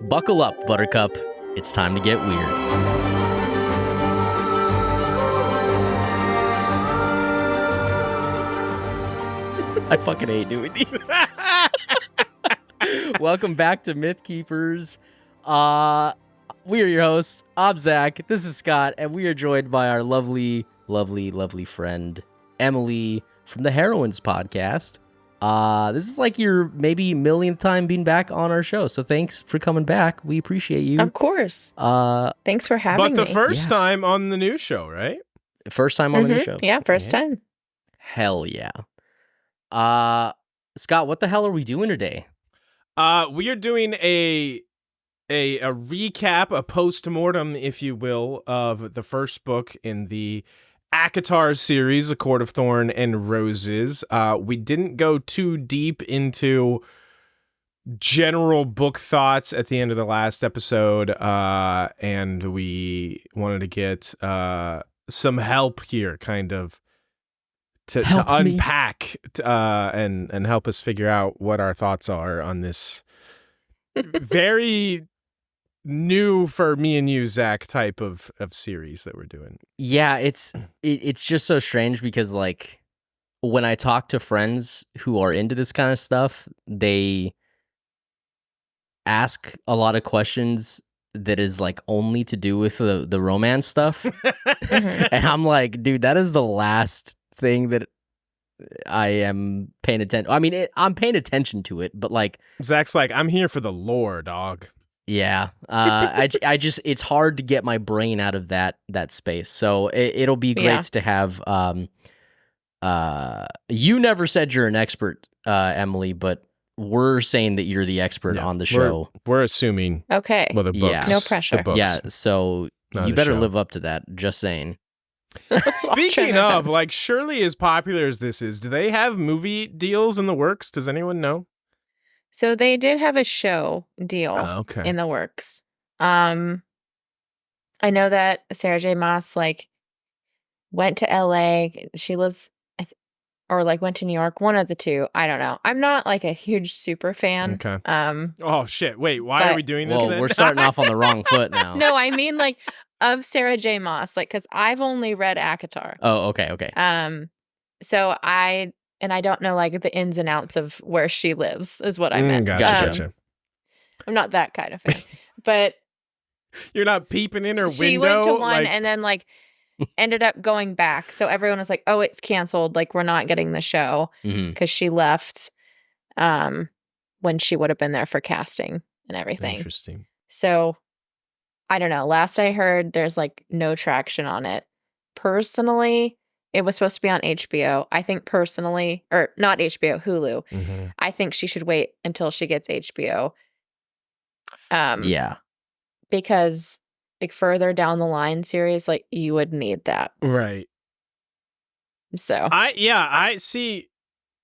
Buckle up, Buttercup. It's time to get weird. I fucking hate doing these. Welcome back to Mythkeepers. We are your hosts. I'm Zach. This is Scott, and we are joined by our lovely, lovely, lovely friend, Emily, from the Heroines Podcast. This is like your maybe millionth time being back on our show, so thanks for coming back. We appreciate you. Of course. Thanks for having me. But the first time on the new show, right? First time on the new show. Yeah, first time. Hell yeah. Scott, what the hell are we doing today? We are doing a recap, a post-mortem, if you will, of the first book in the ACOTAR series, A Court of Thorn and Roses. We didn't go too deep into general book thoughts at the end of the last episode, and we wanted to get some help here, kind of, to unpack and help us figure out what our thoughts are on this very new for me and you, Zach, type of series that we're doing. Yeah, it's just so strange because, like, when I talk to friends who are into this kind of stuff, they ask a lot of questions that is like only to do with the romance stuff. And I'm like, dude, that is the last thing that I am paying attention. I mean, I'm paying attention to it, but like, Zach's like, I'm here for the lore, dog. Yeah, I just it's hard to get my brain out of that space. So it'll be great to have. You never said you're an expert, Emily, but we're saying that you're the expert on the show. We're assuming. Okay. Well, the books. Yeah. No pressure. The books, yeah, so you better live up to that. Just saying. Speaking of, like, surely as popular as this is, do they have movie deals in the works? Does anyone know? So they did have a show deal in the works. I know that Sarah J. Maas went to LA. She lives, went to New York. One of the two. I don't know. I'm not like a huge super fan. Okay. Oh shit! Wait, why are we doing this? Then? We're starting off on the wrong foot now. No, I mean of Sarah J. Maas, because I've only read ACOTAR. Oh, okay. So I don't know the ins and outs of where she lives is what I meant. Gotcha. I'm not that kind of fan, but you're not peeping in her window. She went to one and then ended up going back. So everyone was like, "Oh, it's canceled. We're not getting the show," because she left when she would have been there for casting and everything. Interesting. So I don't know. Last I heard, there's no traction on it. Personally, it was supposed to be on HBO. I think personally, or not HBO, Hulu. Mm-hmm. I think she should wait until she gets HBO. Yeah. Because further down the line series, you would need that. Right. So I see.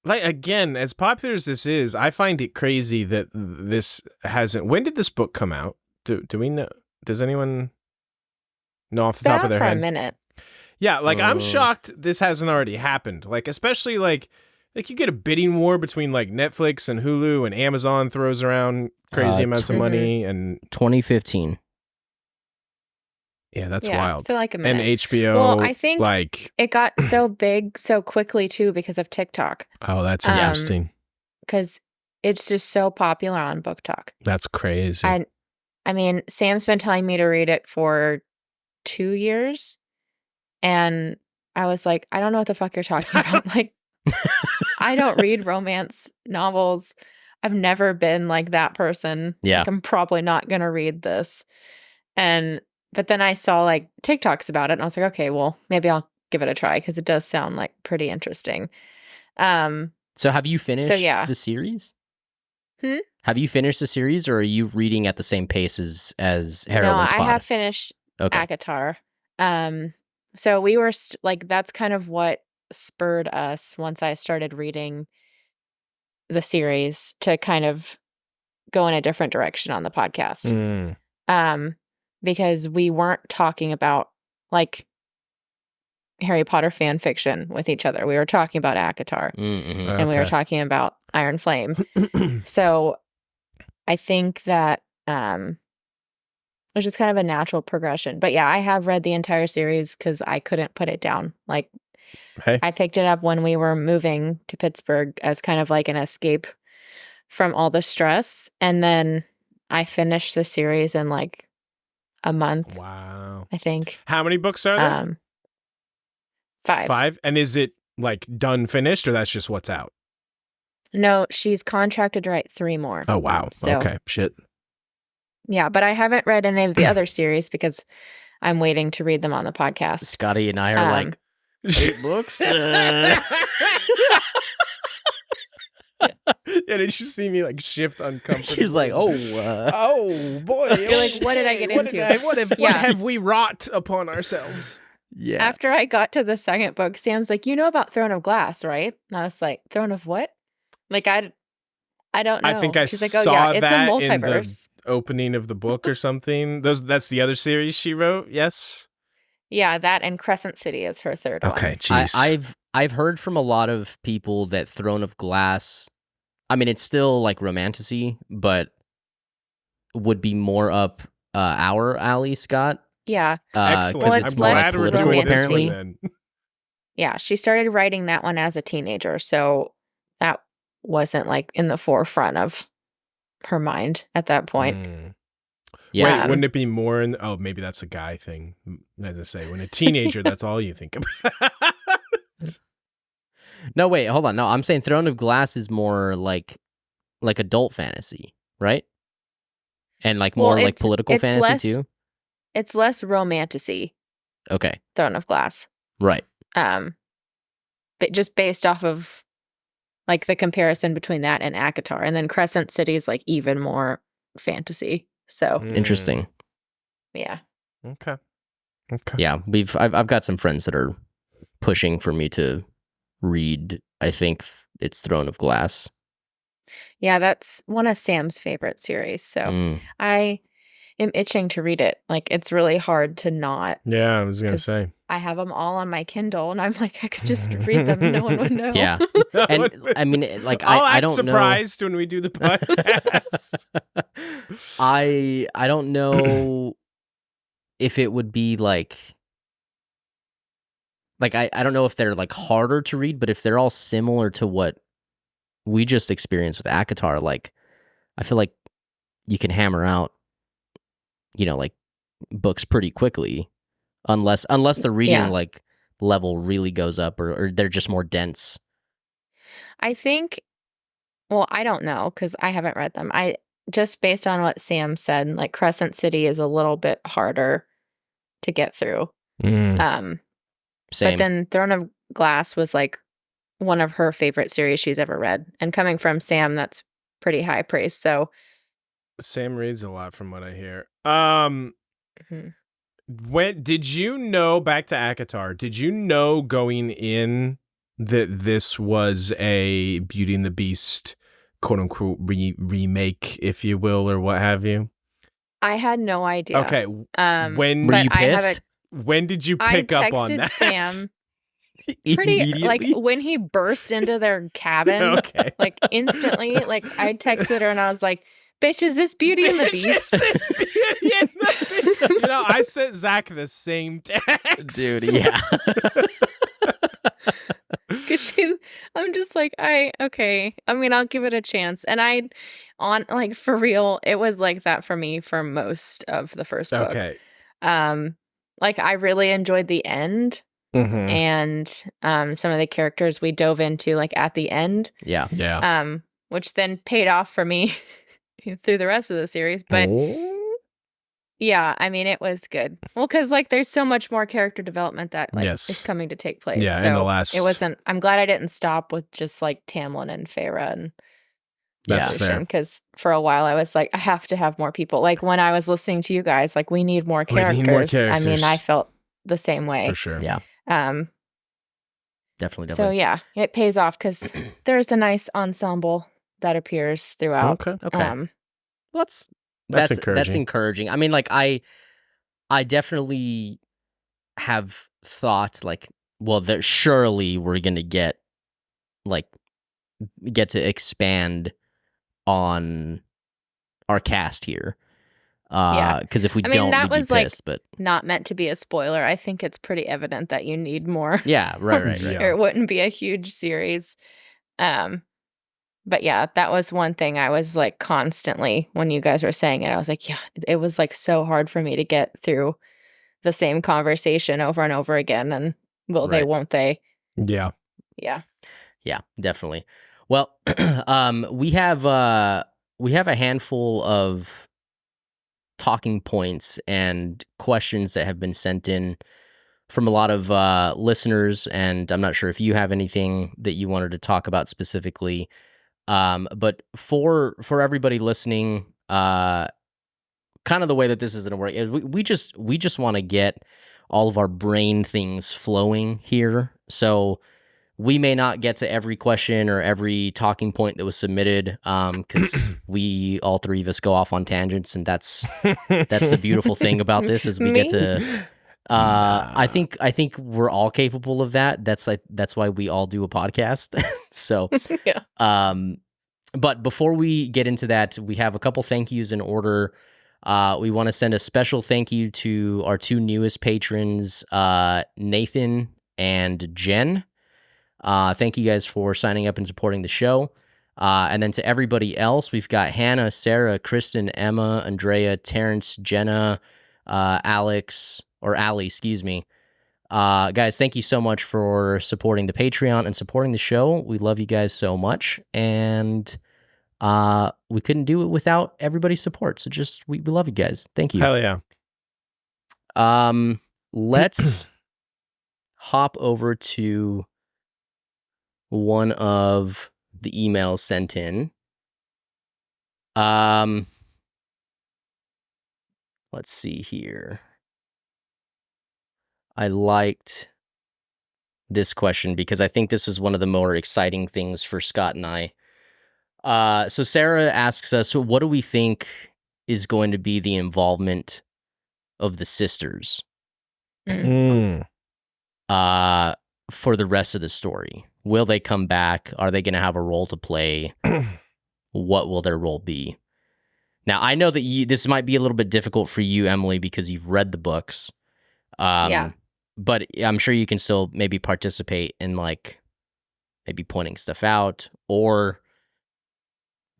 Again, as popular as this is, I find it crazy that this hasn't. When did this book come out? Do we know? Does anyone know off the top of their head? For a minute. Yeah, I'm shocked this hasn't already happened. Especially you get a bidding war between Netflix and Hulu, and Amazon throws around crazy amounts of money, and 2015. Yeah, that's wild. So a minute. And HBO. Well, I think it got so big so quickly too because of TikTok. Oh, that's interesting. Because it's just so popular on Book Talk. That's crazy. I mean, Sam's been telling me to read it for 2 years. And I was like, I don't know what the fuck you're talking about. I don't read romance novels. I've never been that person. Yeah. I'm probably not going to read this. But then I saw TikToks about it and I was like, okay, well, maybe I'll give it a try because it does sound pretty interesting. So have you finished the series? Have you finished the series, or are you reading at the same pace as Heroines Podcast? No, I have finished ACOTAR. So we were that's kind of what spurred us once I started reading the series to kind of go in a different direction on the podcast. Because we weren't talking about Harry Potter fan fiction with each other. We were talking about ACOTAR and we were talking about Iron Flame. So I think that which is kind of a natural progression. But yeah, I have read the entire series because I couldn't put it down. Like, Hey. I picked it up when we were moving to Pittsburgh as kind of like an escape from all the stress. And then I finished the series in like a month. Wow. I think. How many books are there? 5. 5? And is it like done, finished, or that's just what's out? No, she's contracted to write 3 more. Oh, wow. So, okay. Shit. Yeah, but I haven't read any of the other series because I'm waiting to read them on the podcast. Scotty and I are like, 8 books? Yeah, did you see me like shift uncomfortably? She's like, oh boy. You're like, what did I get into? What have we wrought upon ourselves? Yeah. After I got to the second book, Sam's like, you know about Throne of Glass, right? And I was like, Throne of what? Like, I don't know. I think I She's like, saw it's that a multiverse. in the opening of the book or something. That's the other series she wrote, yes? Yeah, that and Crescent City is her third one. Okay, jeez. I've heard from a lot of people that Throne of Glass, I mean, it's still like romantasy, but would be more up our alley, Scott. Yeah. Excellent. Well, it's it's more less political, romantic. apparently. Then. Yeah, she started writing that one as a teenager, so that wasn't like in the forefront of her mind at that point. Yeah. Wait, wouldn't it be more in... Oh, maybe that's a guy thing. As I say, when a teenager, that's all you think about. No, wait, hold on. No, I'm saying Throne of Glass is more like adult fantasy, right? And like more like political fantasy too? It's less romantasy, Okay. Throne of Glass. Right. But just based off of like the comparison between that and ACOTAR. And then Crescent City is like even more fantasy. So Interesting. Yeah. Okay. Yeah, I've got some friends that are pushing for me to read. I think it's Throne of Glass. Yeah, that's one of Sam's favorite series. So I am itching to read it. Like, it's really hard to not. Yeah, I was going to say. I have them all on my Kindle, and I'm like, I could just read them. No one would know. Yeah. And I mean, like, I'll I act don't surprised when we do the podcast. I don't know if it would be like I don't know if they're like harder to read, but if they're all similar to what we just experienced with ACOTAR, like I feel like you can hammer out, like books pretty quickly, unless the reading like level really goes up or they're just more dense. I think, well, I don't know because I haven't read them. I just based on what Sam said, like Crescent City is a little bit harder to get through. Same. But then Throne of Glass was like one of her favorite series she's ever read. And coming from Sam, that's pretty high praise. So Sam reads a lot from what I hear. mhm. When did you know, back to ACOTAR, did you know going in that this was a Beauty and the Beast quote unquote remake, if you will, or what have you? I had no idea. Okay. When were you pissed? When did you pick up on that? I texted Sam pretty like when he burst into their cabin, Okay. like instantly. Like I texted her and I was like, "Bitch, is this Beauty and the Beast?" I sent Zach the same text, dude. Yeah. Because I'm just like, okay. I mean, I'll give it a chance. And like for real, it was like that for me for most of the first book. Okay. Like I really enjoyed the end. Mm-hmm. And some of the characters we dove into like at the end. Yeah. Yeah. Which then paid off for me through the rest of the series. But yeah, I mean, it was good. Well, because like there's so much more character development that like is coming to take place. Yeah, so in the last... it wasn't. I'm glad I didn't stop with just like Tamlin and Feyre and that's fair. Because for a while I was like, I have to have more people. Like when I was listening to you guys, like we need more characters. I mean, I felt the same way for sure. Yeah. Definitely. So yeah, it pays off because there's a nice ensemble that appears throughout. Okay. Well, that's encouraging. That's encouraging. I mean, like I definitely have thought like, well, surely we're gonna get to expand on our cast here, Because if we I mean, don't, that we'd be was like pissed. But not meant to be a spoiler. I think it's pretty evident that you need more. yeah, right. Yeah. Or it wouldn't be a huge series. But yeah, that was one thing I was like constantly when you guys were saying it. I was like, yeah, it was like so hard for me to get through the same conversation over and over again. And will they, Right. won't they? Yeah. Yeah. Yeah, definitely. Well, we have a handful of talking points and questions that have been sent in from a lot of listeners, and I'm not sure if you have anything that you wanted to talk about specifically. But for everybody listening, kind of the way that this is going to work is we just want to get all of our brain things flowing here. So we may not get to every question or every talking point that was submitted, because we all three of us go off on tangents, and that's the beautiful thing about this is we get to. I think we're all capable of that. That's why we all do a podcast. So, Yeah. but before we get into that, we have a couple thank yous in order. We want to send a special thank you to our two newest patrons, Nathan and Jen. Thank you guys for signing up and supporting the show. And then to everybody else, we've got Hannah, Sarah, Kristen, Emma, Andrea, Terrence, Jenna, Alex, or Allie, excuse me. Guys, thank you so much for supporting the Patreon and supporting the show. We love you guys so much. And we couldn't do it without everybody's support. So just, we love you guys. Thank you. Hell yeah. Let's hop over to one of the emails sent in. Let's see here. I liked this question because I think this was one of the more exciting things for Scott and I. So Sarah asks us, so what do we think is going to be the involvement of the sisters for the rest of the story? Will they come back? Are they going to have a role to play? What will their role be? Now, I know that this might be a little bit difficult for you, Emily, because you've read the books. Yeah. But I'm sure you can still maybe participate in like maybe pointing stuff out, or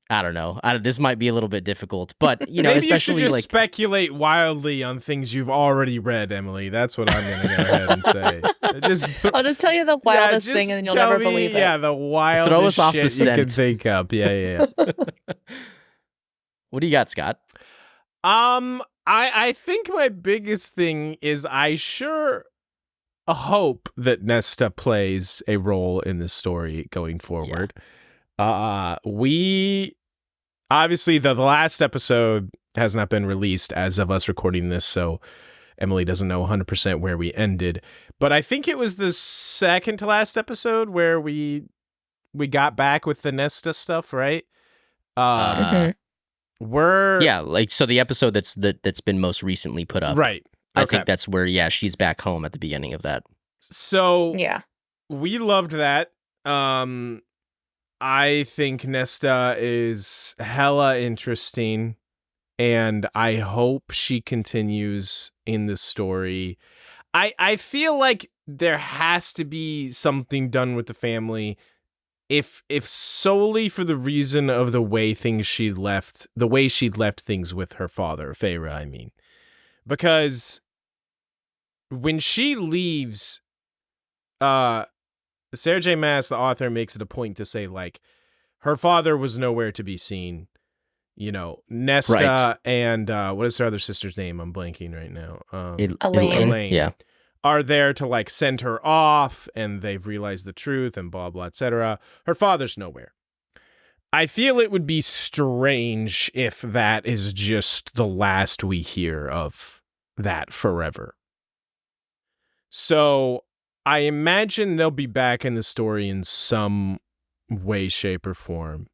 I don't know. This might be a little bit difficult, but you know, maybe especially you should just like speculate wildly on things you've already read, Emily. That's what I'm going to go ahead and say. I'll just tell you the wildest thing, and then you'll never believe it. Yeah, the wildest throw us off shit the you scent. can think of. Yeah. What do you got, Scott? I think my biggest thing is I sure hope that Nesta plays a role in this story going forward. We obviously the last episode has not been released as of us recording this, so Emily doesn't know 100% where we ended. But I think it was the second to last episode where we got back with the Nesta stuff, right? We're like, so the episode that's been most recently put up, right? I think that's where she's back home at the beginning of that. So yeah, we loved that. I think Nesta is hella interesting, and I hope she continues in the story. I feel like there has to be something done with the family, if solely for the reason of the way she'd left things with her father, Feyre, I mean. Because when she leaves, Sarah J. Maas, the author, makes it a point to say, like, her father was nowhere to be seen. You know, Nesta and what is her other sister's name? I'm blanking right now. Elaine. Yeah. Are there to like send her off, and they've realized the truth and blah, blah, etc. Her father's nowhere. I feel it would be strange if that is just the last we hear of that forever. So I imagine they'll be back in the story in some way, shape, or form.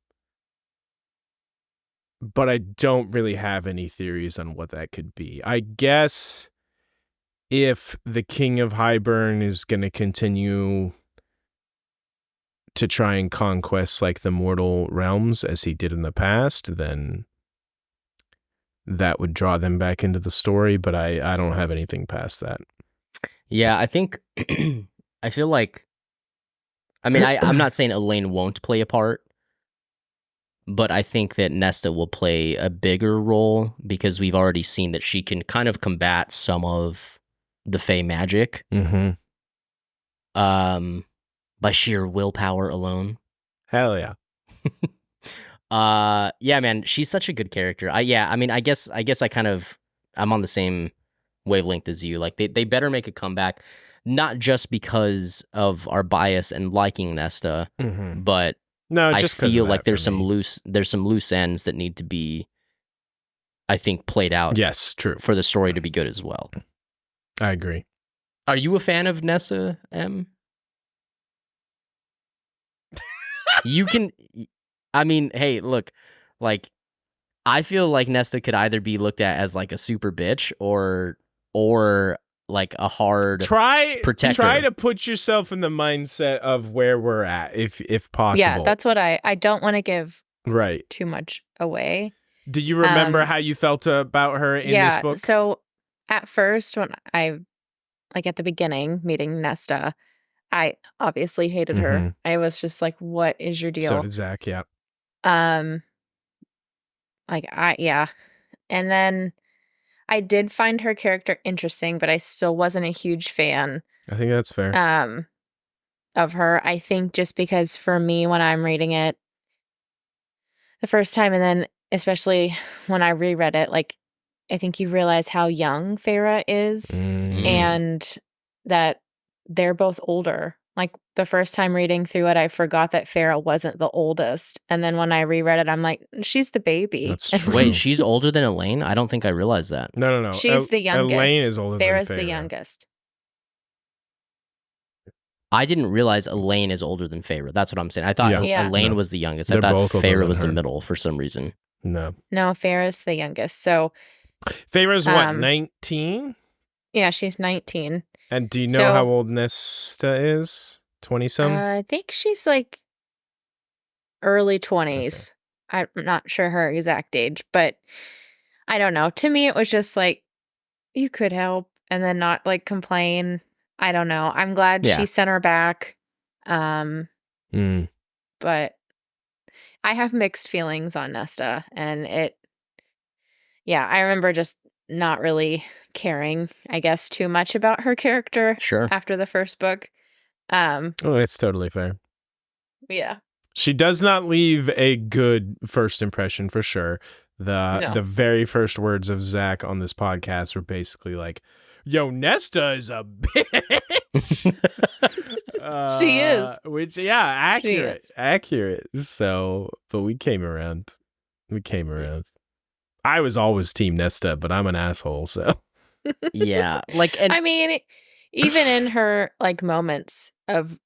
But I don't really have any theories on what that could be. I guess if the King of Highburn is going to continue to try and conquest like the mortal realms as he did in the past, then that would draw them back into the story, but I don't have anything past that. Yeah, I think I feel like I'm not saying Elaine won't play a part, but I think that Nesta will play a bigger role because we've already seen that she can kind of combat some of the Fey magic by sheer willpower alone. Hell yeah. Yeah, man, she's such a good character. I guess I'm on the same wavelength as you. Like they better make a comeback, not just because of our bias and liking Nesta, but no, I just feel like there's some loose ends that need to be, I think, played out. Yes, true. For the story to be good as well. I agree. Are you a fan of Nesta, M? You can. I mean, hey, look, like, I feel like Nesta could either be looked at as like a super bitch or like a hard protector. Try to put yourself in the mindset of where we're at, if possible. Yeah, that's what I don't want to give right too much away. Do you remember how you felt about her in this book? So at first, when I, like at the beginning, meeting Nesta, I obviously hated her. I was just like, what is your deal? So did Zach, yeah. And then I did find her character interesting, but I still wasn't a huge fan. I think that's fair. Of her. I think just because for me, when I'm reading it the first time, and then especially when I reread it, like, I think you realize how young Feyre is and that they're both older. Like the first time reading through it, I forgot that Feyre wasn't the oldest. And then when I reread it, I'm like, she's the baby. That's true. Wait, she's older than Elaine? I don't think I realized that. No. She's the youngest. Elaine is older Feyre's than Feyre. the youngest. I didn't realize Elaine is older than Feyre. That's what I'm saying. I thought Elaine was the youngest. I They're thought both older Feyre than was the her. middle for some reason. No, Feyre's the youngest. So Feyre's what, 19? Yeah, she's 19. And do you know how old Nesta is? 20-some? I think she's like early 20s. Okay. I'm not sure her exact age, but I don't know. To me, it was just like, you could help and then not like complain. I don't know. I'm glad she sent her back. But I have mixed feelings on Nesta, and I remember just not really caring, I guess, too much about her character after the first book. It's totally fair. Yeah. She does not leave a good first impression for sure. The very first words of Zach on this podcast were basically like, yo, Nesta is a bitch. She is. Which, accurate. So, but we came around. I was always team Nesta, but I'm an asshole, so. Yeah. Like, and I mean, even in her like moments of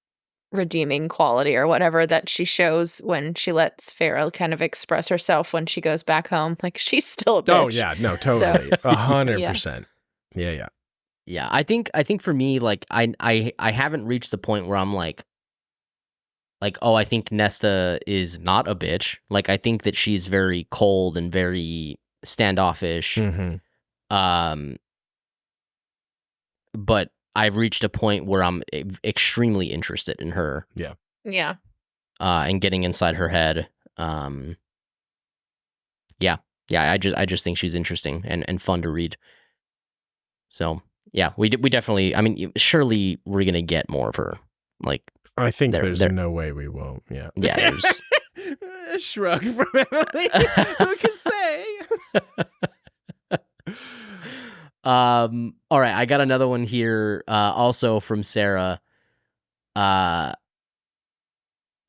redeeming quality or whatever that she shows when she lets Feyre kind of express herself when she goes back home, like she's still a bitch. Oh yeah, no, totally. 100%. Yeah. Yeah, I think for me, like I haven't reached the point where I'm like, oh, I think Nesta is not a bitch. Like I think that she's very cold and very standoffish. But I've reached a point where I'm extremely interested in her. Yeah. And getting inside her head. Yeah. I just think she's interesting and fun to read. So yeah, we definitely. I mean, surely we're gonna get more of her. Like, I think there's no way we won't. Yeah. Yeah. There's a shrug from Emily. Who can say? All right, I got another one here, also from Sarah. And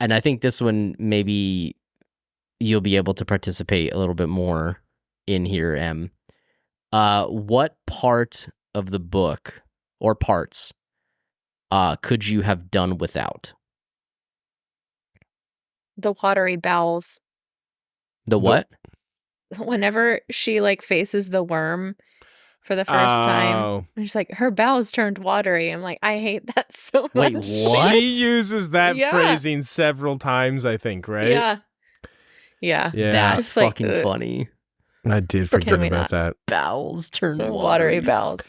I think this one maybe you'll be able to participate a little bit more in here, Em. What part of the book or parts could you have done without? The watery bowels. The what? Whenever she like faces the worm for the first time, it's like her bowels turned watery. I'm like, I hate that so much. Wait, what? She uses that phrasing several times, I think, right? Yeah. That's fucking funny. I did forget about that. Bowels turn watery bowels.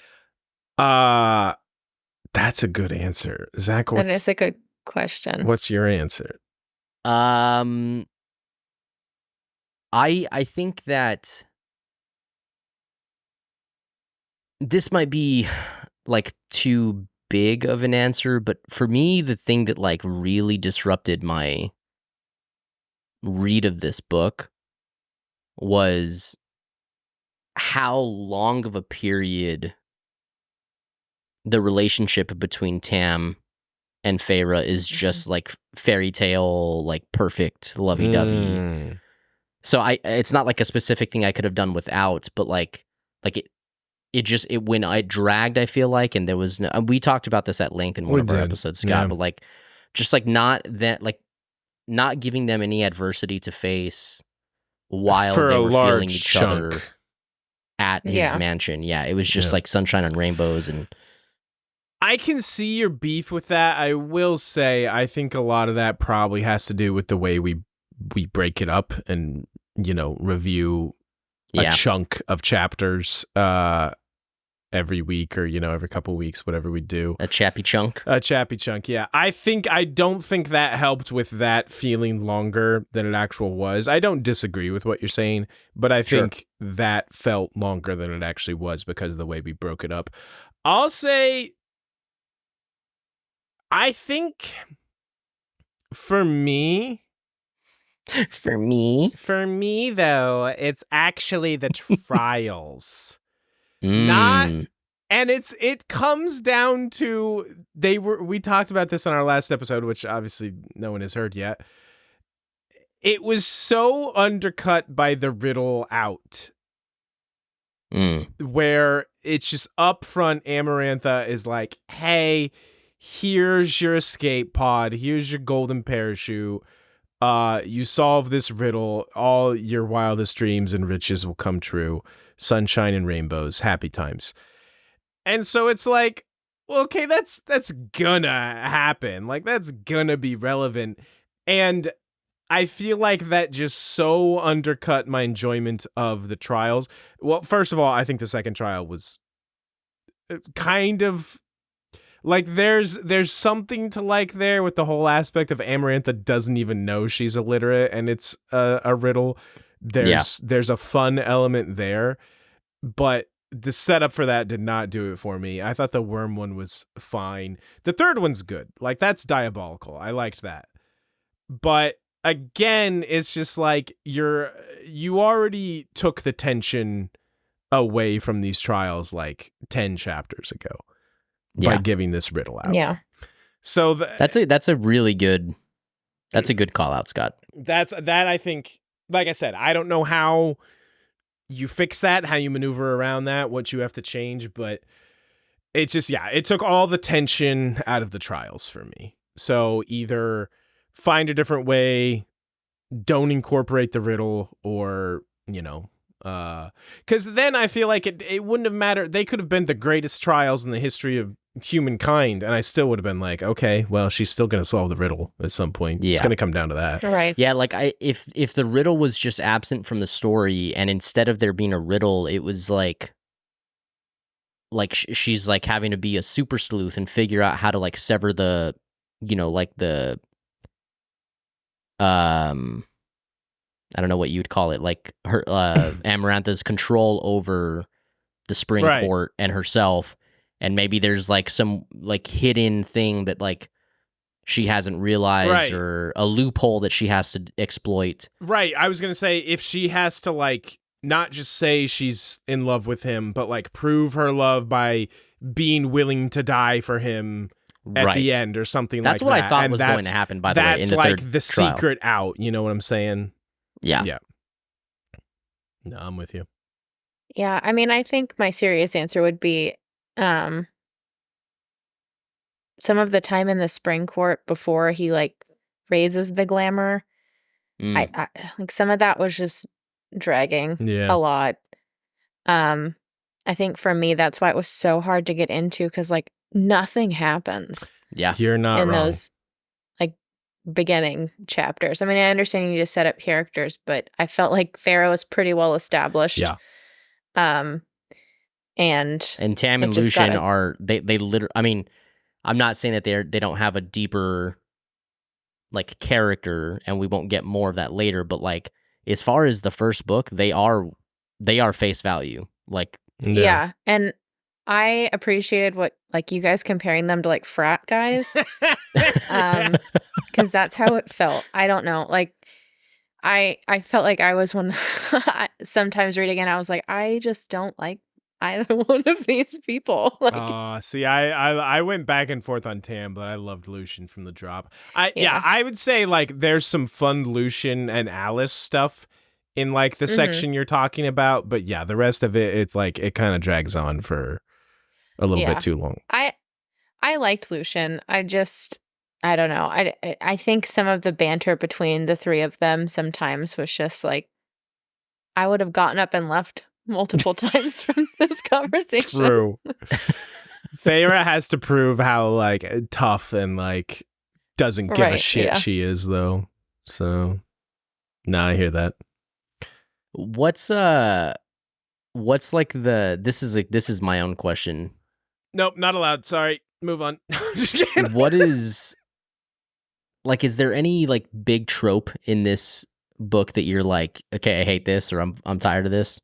That's a good answer. Zach, That is a good question. What's your answer? I think that this might be like too big of an answer, but for me, the thing that like really disrupted my read of this book was how long of a period the relationship between Tam and Feyre is just like fairy tale, like perfect, lovey-dovey. So it's not like a specific thing I could have done without, but like it when I dragged, I feel like, and there was no, we talked about this at length in one of our episodes, Scott, but like just like not giving them any adversity to face while they were feeling each other at his mansion. Yeah, it was just like sunshine and rainbows. And I can see your beef with that. I will say I think a lot of that probably has to do with the way we break it up and, review a chunk of chapters every week or, every couple weeks, whatever we do. A chappy chunk, yeah. I don't think that helped with that feeling longer than it actual was. I don't disagree with what you're saying, but I think that felt longer than it actually was because of the way we broke it up. I'll say, I think for me, though, it's actually the trials. And it comes down to we talked about this on our last episode, which obviously no one has heard yet. It was so undercut by the riddle out. Where it's just up front, Amarantha is like, hey, here's your escape pod, here's your golden parachute. You solve this riddle, all your wildest dreams and riches will come true. Sunshine and rainbows, happy times. And so it's like, well, okay, that's gonna happen. Like, that's gonna be relevant. And I feel like that just so undercut my enjoyment of the trials. Well, first of all, I think the second trial was kind of like there's something to like there with the whole aspect of Amarantha doesn't even know she's illiterate and it's a riddle. There's a fun element there, but the setup for that did not do it for me. I thought the worm one was fine. The third one's good. Like, that's diabolical. I liked that. But again, it's just like you already took the tension away from these trials like 10 chapters ago by giving this riddle out. Yeah. So that's a really good, that's a good call out, Scott. That I think, like I said, I don't know how you fix that, how you maneuver around that, what you have to change, but it's just, it took all the tension out of the trials for me. So either find a different way, don't incorporate the riddle, or, because then I feel like it wouldn't have mattered. They could have been the greatest trials in the history of humankind, and I still would have been like, okay, well, she's still going to solve the riddle at some point. It's going to come down to that. Right. Yeah, like if the riddle was just absent from the story, and instead of there being a riddle, it was like she's like having to be a super sleuth and figure out how to like sever the, like the I don't know what you'd call it, like her Amarantha's control over the spring court and herself. And maybe there's like some like hidden thing that like she hasn't realized, or a loophole that she has to exploit. Right. I was going to say, if she has to like not just say she's in love with him, but like prove her love by being willing to die for him at the end or something like that. That's what I thought was going to happen, by the way, in the like third the trial. Secret out. You know what I'm saying? Yeah. Yeah. No, I'm with you. Yeah. I mean, I think my serious answer would be some of the time in the spring court before he like raises the glamour. I like some of that was just dragging a lot. I think for me that's why it was so hard to get into, because like nothing happens. Yeah, you're not in wrong. Those like beginning chapters. I mean, I understand you need to set up characters, but I felt like Pharaoh is pretty well established. Yeah. And Tam and Lucian are they literally. I mean, I'm not saying that they don't have a deeper like character, and we won't get more of that later. But like as far as the first book, they are face value. Like yeah. And I appreciated what like you guys comparing them to like frat guys, because that's how it felt. I don't know, like I felt like I was one. Sometimes reading it, I was like, I just don't like either one of these people. Like, see, I went back and forth on Tam, but I loved Lucian from the drop. I would say like there's some fun Lucian and Alice stuff in like the section you're talking about, but yeah, the rest of it, it's like it kind of drags on for a little bit too long. I liked Lucian. I don't know. I think some of the banter between the three of them sometimes was just like, I would have gotten up and left multiple times from this conversation. True. Feyre has to prove how like tough and like doesn't give a shit she is though. So I hear that. What's like this is my own question. Nope, not allowed. Sorry. Move on. Just kidding. What is like, is there any like big trope in this book that you're like, okay, I hate this, or I'm tired of this?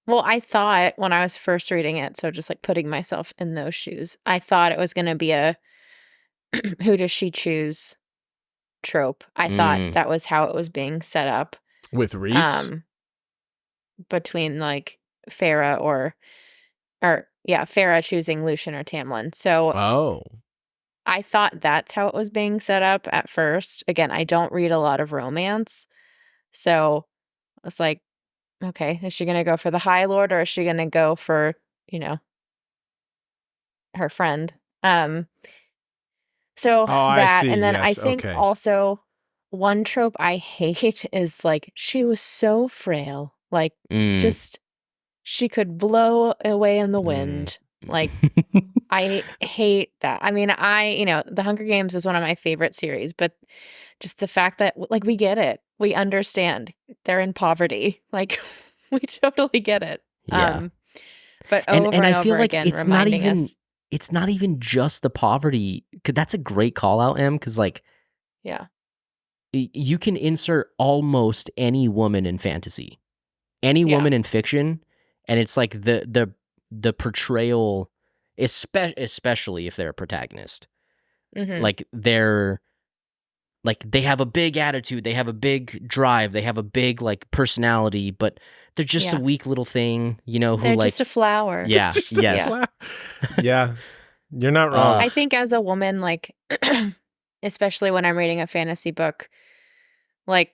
Well, I thought when I was first reading it, so just like putting myself in those shoes, I thought it was going to be a who does she choose trope. I thought that was how it was being set up. With Rhys? Between like Feyre or Feyre choosing Lucian or Tamlin. So I thought that's how it was being set up at first. Again, I don't read a lot of romance. So I was like, okay, is she going to go for the High Lord, or is she going to go for, her friend? So that, and then I think also one trope I hate is like, she was so frail, like just, she could blow away in the wind. Like, I hate that. I mean, The Hunger Games is one of my favorite series, but just the fact that, like, we get it. We understand. They're in poverty. Like, we totally get it. Yeah. But over and I feel over like again, reminding us. It's not even just the poverty. That's a great call out, Em, because, like, yeah, you can insert almost any woman in fantasy, any woman in fiction, and it's like the portrayal, especially if they're a protagonist, like they have a big attitude, they have a big drive, they have a big like personality, but they're just a weak little thing, who they're like just a flower. Yeah, yes, yeah. You're not wrong. I think as a woman, like, especially when I'm reading a fantasy book, like,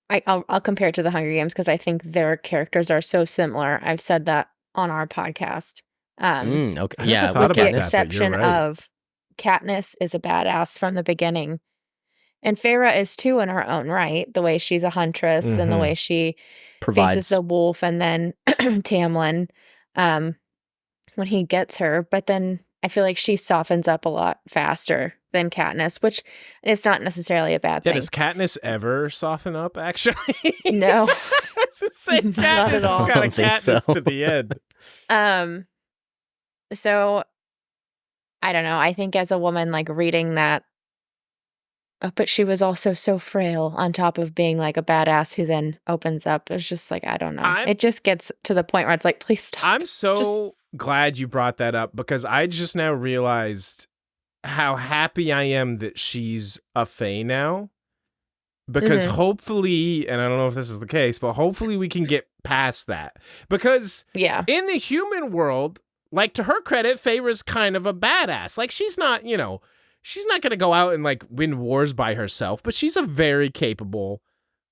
I'll compare it to the Hunger Games because I think their characters are so similar. I've said that on our podcast. Okay, yeah, with the exception of Katniss is a badass from the beginning, and Feyre is too in her own right. The way she's a huntress and the way she faces the wolf, and then Tamlin, when he gets her. But then I feel like she softens up a lot faster than Katniss, which is not necessarily a bad thing. Does Katniss ever soften up, actually? No. Katniss not at all. Got a Katniss to the end. So, I don't know. I think as a woman, like, reading that, but she was also so frail on top of being, like, a badass who then opens up. It's just like, I don't know. It just gets to the point where it's like, please stop. I'm so glad you brought that up, because I just now realized how happy I am that she's a Fae now. Because hopefully, and I don't know if this is the case, but hopefully we can get past that. Because in the human world, like, to her credit, Feyre's kind of a badass. Like, she's not, she's not going to go out and, like, win wars by herself, but she's a very capable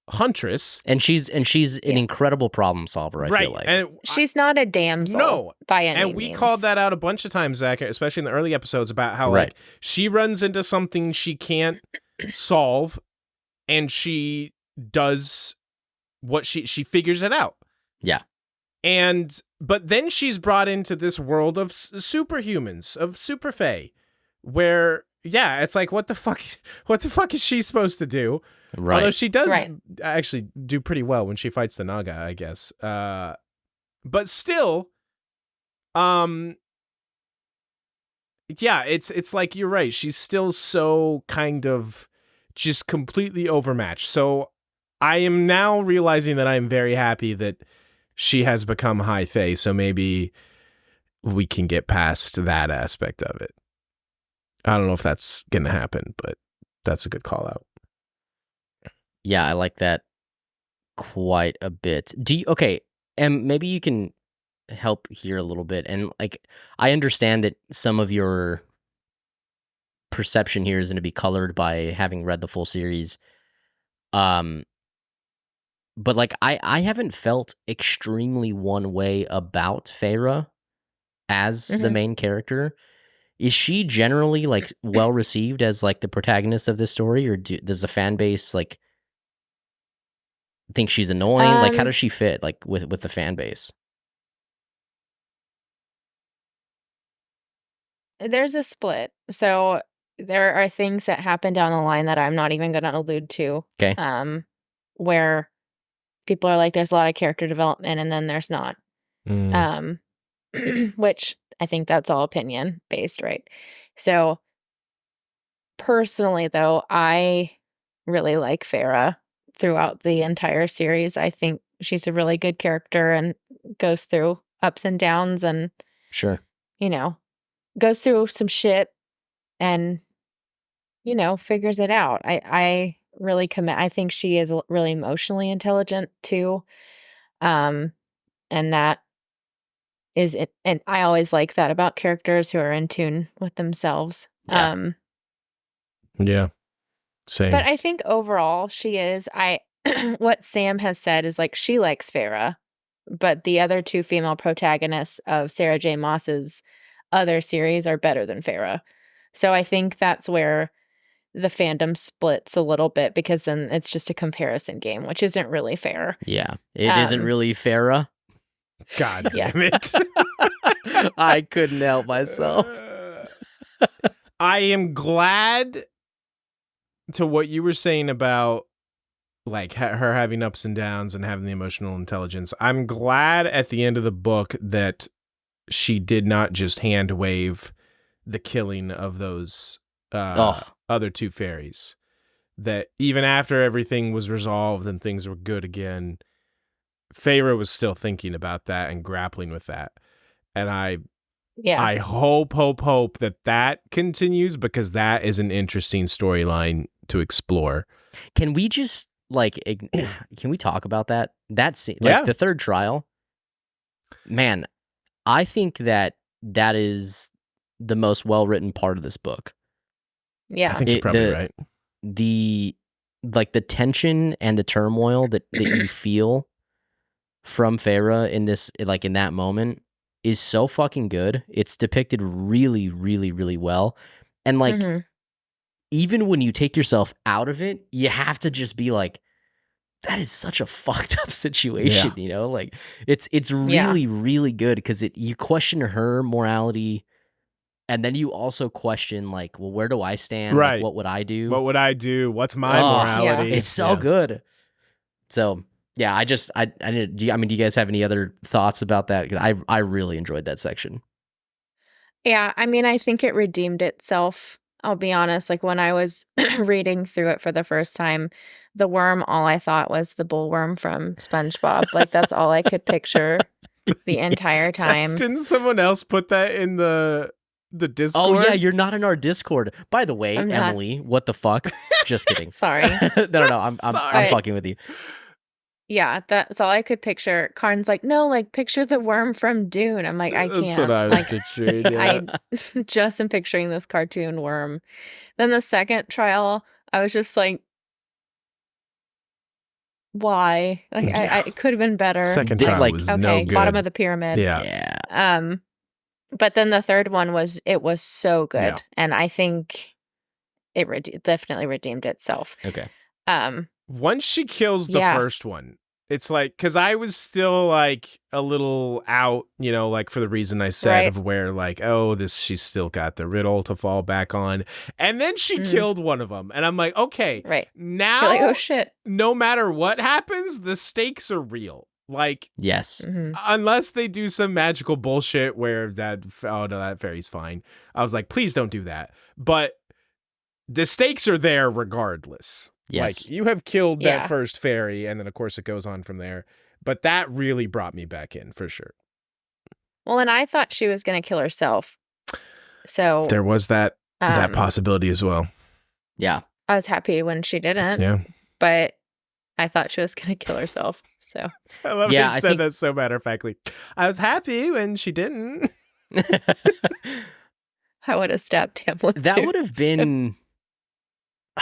huntress. And she's an incredible problem solver, I feel like. And she's not a damsel by any means. And we called that out a bunch of times, Zach, especially in the early episodes, about how, like, she runs into something she can't solve, and she does what she figures it out. Yeah. But then she's brought into this world of superhumans, of super fae, where it's like, what the fuck is she supposed to do? Right. Although she does actually do pretty well when she fights the Naga, I guess. But still, it's like, you're right. She's still so kind of just completely overmatched. So I am now realizing that I am very happy that she has become high fae. So maybe we can get past that aspect of it. I don't know if that's going to happen, but that's a good call out. Yeah, I like that quite a bit. Okay, and maybe you can help here a little bit. And like, I understand that some of your perception here is going to be colored by having read the full series. But like, I haven't felt extremely one way about Feyre as the main character. Is she generally like well received as like the protagonist of this story, or does the fan base like think she's annoying? Like, how does she fit like with the fan base? There's a split. So there are things that happen down the line that I'm not even going to allude to. Okay. Where people are like, there's a lot of character development, and then there's not. Which I think that's all opinion based, right? So personally, though, I really like Feyre throughout the entire series. I think she's a really good character and goes through ups and downs, and sure, goes through some shit and figures it out. I really commit. I think she is really emotionally intelligent too, and that is it. And I always like that about characters who are in tune with themselves. Yeah. Same. But I think overall she is. What Sam has said is like she likes Feyre, but the other two female protagonists of Sarah J. Maas's other series are better than Feyre. So I think that's where the fandom splits a little bit, because then it's just a comparison game, which isn't really fair. Yeah, it isn't really Feyre. God damn it. I couldn't help myself. I am glad to what you were saying about like her having ups and downs and having the emotional intelligence. I'm glad at the end of the book that she did not just hand wave the killing of those other two fairies. That even after everything was resolved and things were good again, Feyre was still thinking about that and grappling with that. And I hope that continues, because that is an interesting storyline to explore. Can we just can we talk about that? That's like the third trial. Man, I think that is the most well-written part of this book. Yeah. I think you're probably right. The tension and the turmoil that you feel from Feyre in this, like in that moment, is so fucking good. It's depicted really, really, really well. And like, even when you take yourself out of it, you have to just be like, that is such a fucked up situation, Like, it's really, really good, because you question her morality, and then you also question, like, well, where do I stand? Right. Like, what would I do? What would I do? What's my morality? It's so good. So yeah, I didn't. Do you guys have any other thoughts about that? 'Cause I really enjoyed that section. Yeah, I mean, I think it redeemed itself. I'll be honest. Like, when I was reading through it for the first time, the worm, all I thought was the bullworm from SpongeBob. Like, that's all I could picture the entire time. Didn't someone else put that in the Discord? Oh yeah, you're not in our Discord. By the way, Emily, what the fuck? Just kidding. Sorry. No. I'm fucking with you. Yeah, that's all I could picture. Karn's like, no, like, picture the worm from Dune. I'm like, I can't. That's what I was picturing. Yeah. I just am picturing this cartoon worm. Then the second trial, I was just like, why? Like, it could have been better. Second trial was no good. Bottom of the pyramid. Yeah. But then the third one was so good, and I think it definitely redeemed itself. Okay. Once she kills the first one, It's like, because I was still like a little out, you know, like for the reason I said Right. of where like, oh, she's still got the riddle to fall back on. And then she killed one of them. And I'm like, okay, Right. now, You're like, oh shit. no matter what happens, the stakes are real. Like, Yes. unless they do some magical bullshit where that fairy's fine. I was like, please don't do that. But the stakes are there regardless. Yes. Like, you have killed that first fairy, and then, of course, it goes on from there. But that really brought me back in, for sure. Well, and I thought she was going to kill herself. So there was that possibility as well. Yeah. I was happy when she didn't. Yeah. But I thought she was going to kill herself. So I love it. I said that so matter-of-factly. I was happy when she didn't. I would have stabbed Tamlin. That would have been...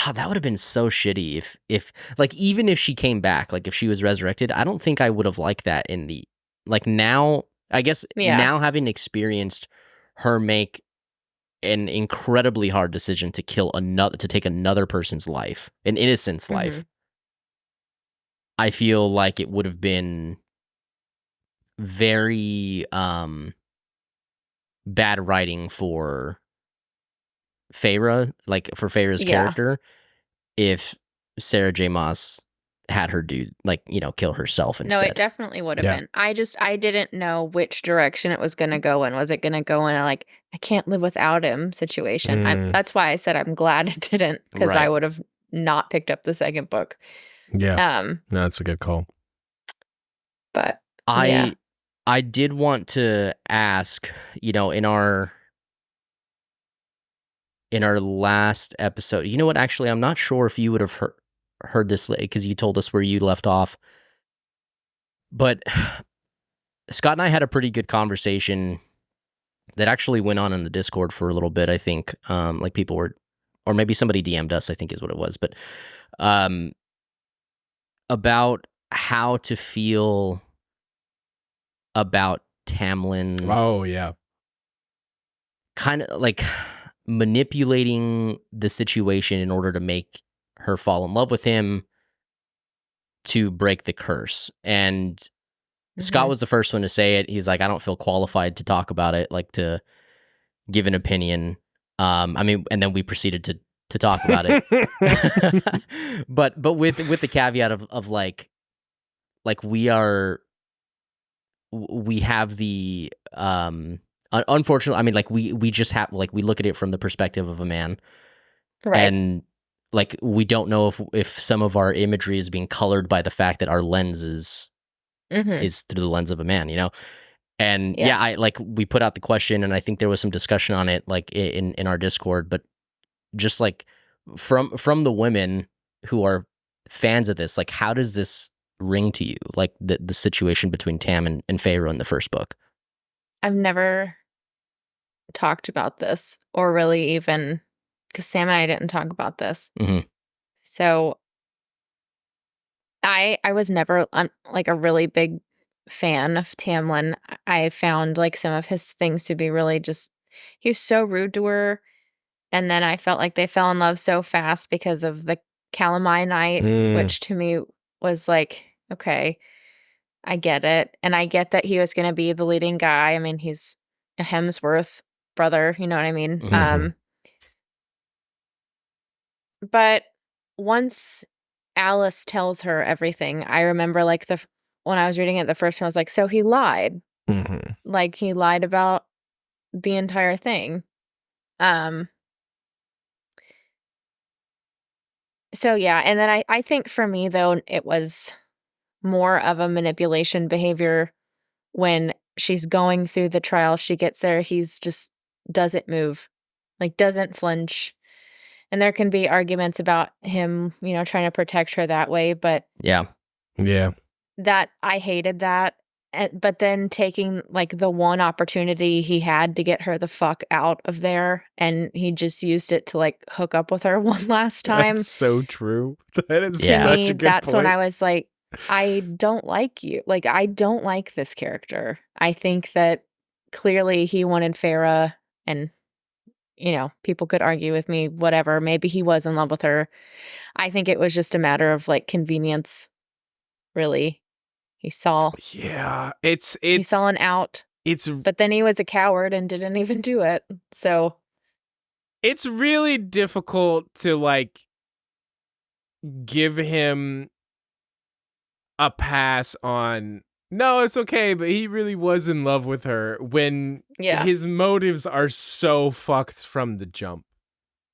Oh, that would have been so shitty if like, even if she came back, like if she was resurrected, I don't think I would have liked that in the, like, now, I guess now having experienced her make an incredibly hard decision to take another person's life, an innocent's life, I feel like it would have been very bad writing for Feyre, like for Feyre's character, if Sarah J. Maas had her do, like, you know, kill herself instead. No, it definitely would have been. I didn't know which direction it was going to go in. Was it going to go in a, like, I can't live without him situation? That's why I said I'm glad it didn't, because I would have not picked up the second book. Yeah. No, that's a good call. But I did want to ask, you know, in our last episode, you know what, actually, I'm not sure if you would have heard this, because you told us where you left off, but Scott and I had a pretty good conversation that actually went on in the Discord for a little bit, I think, like people were, or maybe somebody DM'd us, I think is what it was, but about how to feel about Tamlin. Oh, yeah. Kind of like manipulating the situation in order to make her fall in love with him to break the curse. And Scott was the first one to say it. He's like, I don't feel qualified to talk about it, like to give an opinion. I mean, and then we proceeded to talk about it. but with the caveat of like we have the unfortunately, I mean, like we just have, like, we look at it from the perspective of a man, right? And like we don't know if some of our imagery is being colored by the fact that our lens is through the lens of a man, you know. And I like, we put out the question, and I think there was some discussion on it, like in our Discord, but just like from the women who are fans of this, like, how does this ring to you, like the situation between Tam and Feyre in the first book? I've never talked about this, or really even, because Sam and I didn't talk about this. So I was never like a really big fan of Tamlin. I found like some of his things to be really just, he was so rude to her. And then I felt like they fell in love so fast because of the Calamine night, which to me was like, okay, I get it. And I get that he was going to be the leading guy. I mean, he's a Hemsworth brother, you know what I mean? But once Alice tells her everything, I remember like when I was reading it the first time, I was like, so he lied. Like, he lied about the entire thing. So yeah, and then I think for me, though, it was more of a manipulation behavior. When she's going through the trial, she gets there, he's just doesn't move, like doesn't flinch. And there can be arguments about him, you know, trying to protect her that way, but yeah, that I hated that. But then taking like the one opportunity he had to get her the fuck out of there, and he just used it to like hook up with her one last time. That's so true. That is such a good that's point. when I was like, I don't like you. Like, I don't like this character. I think that clearly he wanted Feyre, and, you know, people could argue with me, whatever. Maybe he was in love with her. I think it was just a matter of like convenience, really. He saw he saw an out. But then he was a coward and didn't even do it. So it's really difficult to like give him a pass on, no, it's okay, but he really was in love with her when his motives are so fucked from the jump.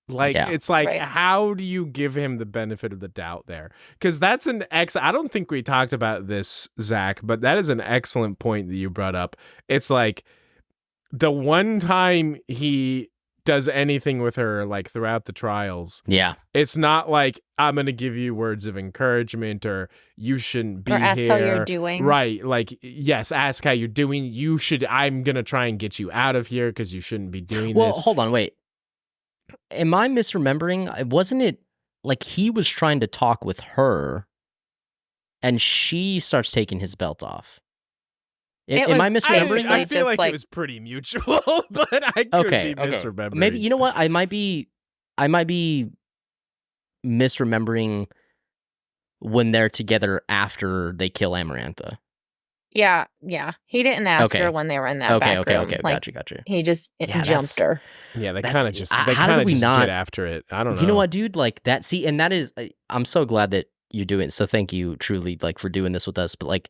Like, it's like, how do you give him the benefit of the doubt there? Because that's I don't think we talked about this, Zach, but that is an excellent point that you brought up. It's like the one time he does anything with her, like throughout the trials. Yeah. It's not like, I'm going to give you words of encouragement or you shouldn't be here. Or ask how you're doing. Right. Like, yes, ask how you're doing. I'm going to try and get you out of here because you shouldn't be doing this. Well, hold on, wait. Am I misremembering? Wasn't it like he was trying to talk with her and she starts taking his belt off? Am I misremembering? I feel like it was pretty mutual, but I could be misremembering. Maybe, you know what? I might be misremembering when they're together after they kill Amarantha. Yeah. He didn't ask her when they were in that back room. Okay. Like, Gotcha. He just jumped her. Yeah, they kind of just get after it. I don't know. You know what, dude? Like that. See, and that is, I'm so glad that you're doing it. So thank you, truly, like for doing this with us. But like,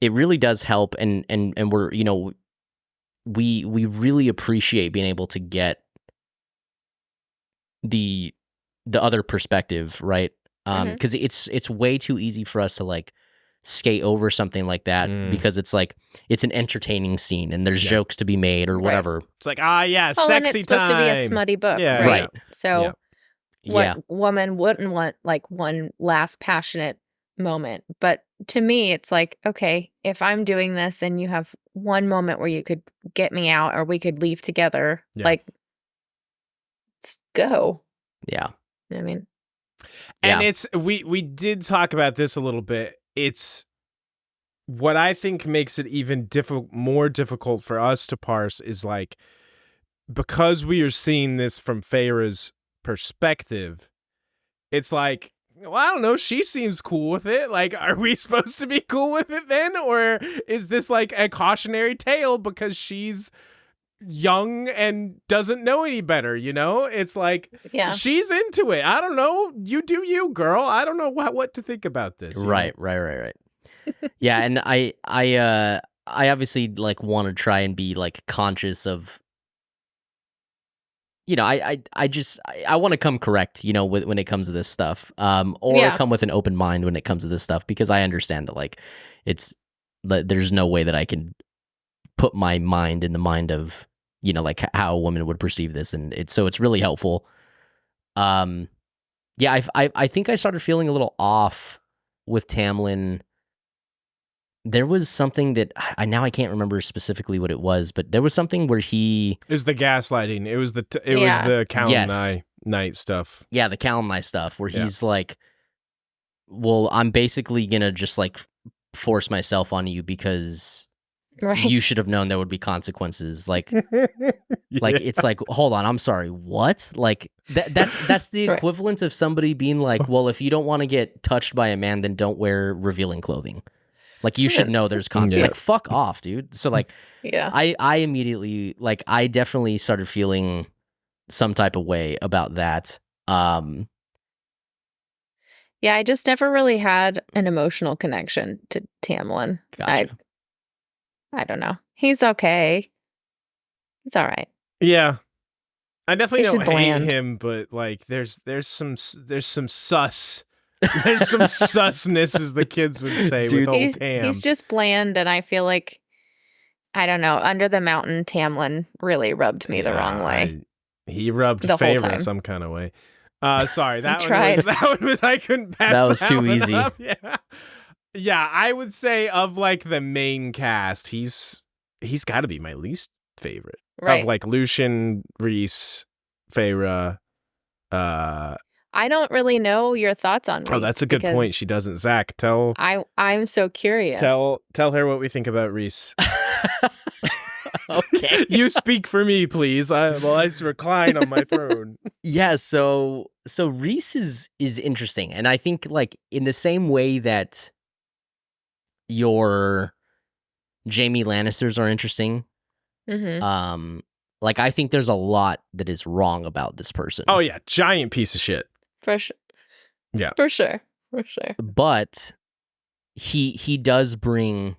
it really does help, and we're, you know, we really appreciate being able to get the other perspective, right? Because it's way too easy for us to like skate over something like that because it's like it's an entertaining scene and there's jokes to be made or whatever. It's like, sexy and it's time. Supposed to be a smutty book, right? So what woman wouldn't want like one last passionate moment? But to me, it's like, okay, if I'm doing this and you have one moment where you could get me out or we could leave together, like, let's go. Yeah. I mean, and it's we did talk about this a little bit. It's what I think makes it even more difficult for us to parse is like, because we are seeing this from Feyre's perspective, it's like, well, I don't know, she seems cool with it. Like, are we supposed to be cool with it then? Or is this like a cautionary tale because she's young and doesn't know any better, you know? It's like, she's into it. I don't know. You do you, girl. I don't know what to think about this. Right. Yeah, and I obviously like want to try and be like conscious of, you know, I want to come correct, you know, when it comes to this stuff, or come with an open mind when it comes to this stuff, because I understand that like there's no way that I can put my mind in the mind of, you know, like how a woman would perceive this, and it's really helpful. I think I started feeling a little off with Tamlin. There was something that I can't remember specifically what it was, but there was something where it was the gaslighting. It was the Callum Night stuff. Yeah, the Callum Night stuff where he's like, well, I'm basically gonna just like force myself on you because you should have known there would be consequences. Like, like it's like, hold on, I'm sorry, what? Like that's the equivalent of somebody being like, well, if you don't want to get touched by a man, then don't wear revealing clothing. Like, you should know there's consequences. Like, fuck off, dude. So like, I immediately, like, I definitely started feeling some type of way about that. I just never really had an emotional connection to Tamlin. Gotcha. I don't know. He's okay. He's all right. Yeah. I definitely don't hate him, but like there's some sus. There's some susness, as the kids would say, with old Tam. He's just bland, and I feel like, I don't know, Under the Mountain, Tamlin really rubbed me the wrong way. He rubbed Feyre some kind of way. Sorry, that one was I couldn't pass that. That was too easy. Up. Yeah, I would say of like the main cast, he's got to be my least favorite. Right. Of like Lucian, Rhys, Feyre. I don't really know your thoughts on Rhys. Oh, that's a good point. She doesn't. Zach, I'm so curious. Tell her what we think about Rhys. Okay. You speak for me, please. While I recline on my throne. Yeah, so Rhys is interesting, and I think like in the same way that your Jaime Lannisters are interesting. Mm-hmm. Like I think there's a lot that is wrong about this person. Oh yeah, giant piece of shit. For sure. Yeah. For sure. But he does bring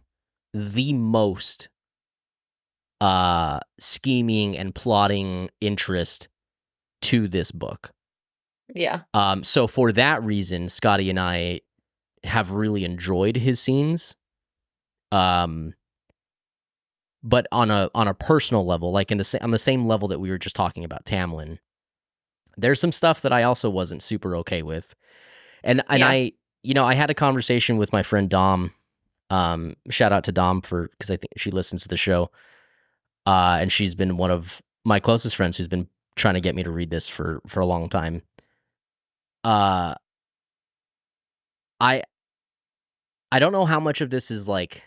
the most scheming and plotting interest to this book. Yeah. So for that reason, Scotty and I have really enjoyed his scenes. But on a personal level, like on the same level that we were just talking about Tamlin, there's some stuff that I also wasn't super okay with. And I had a conversation with my friend Dom. Shout out to Dom because I think she listens to the show. And she's been one of my closest friends who's been trying to get me to read this for a long time. I don't know how much of this is like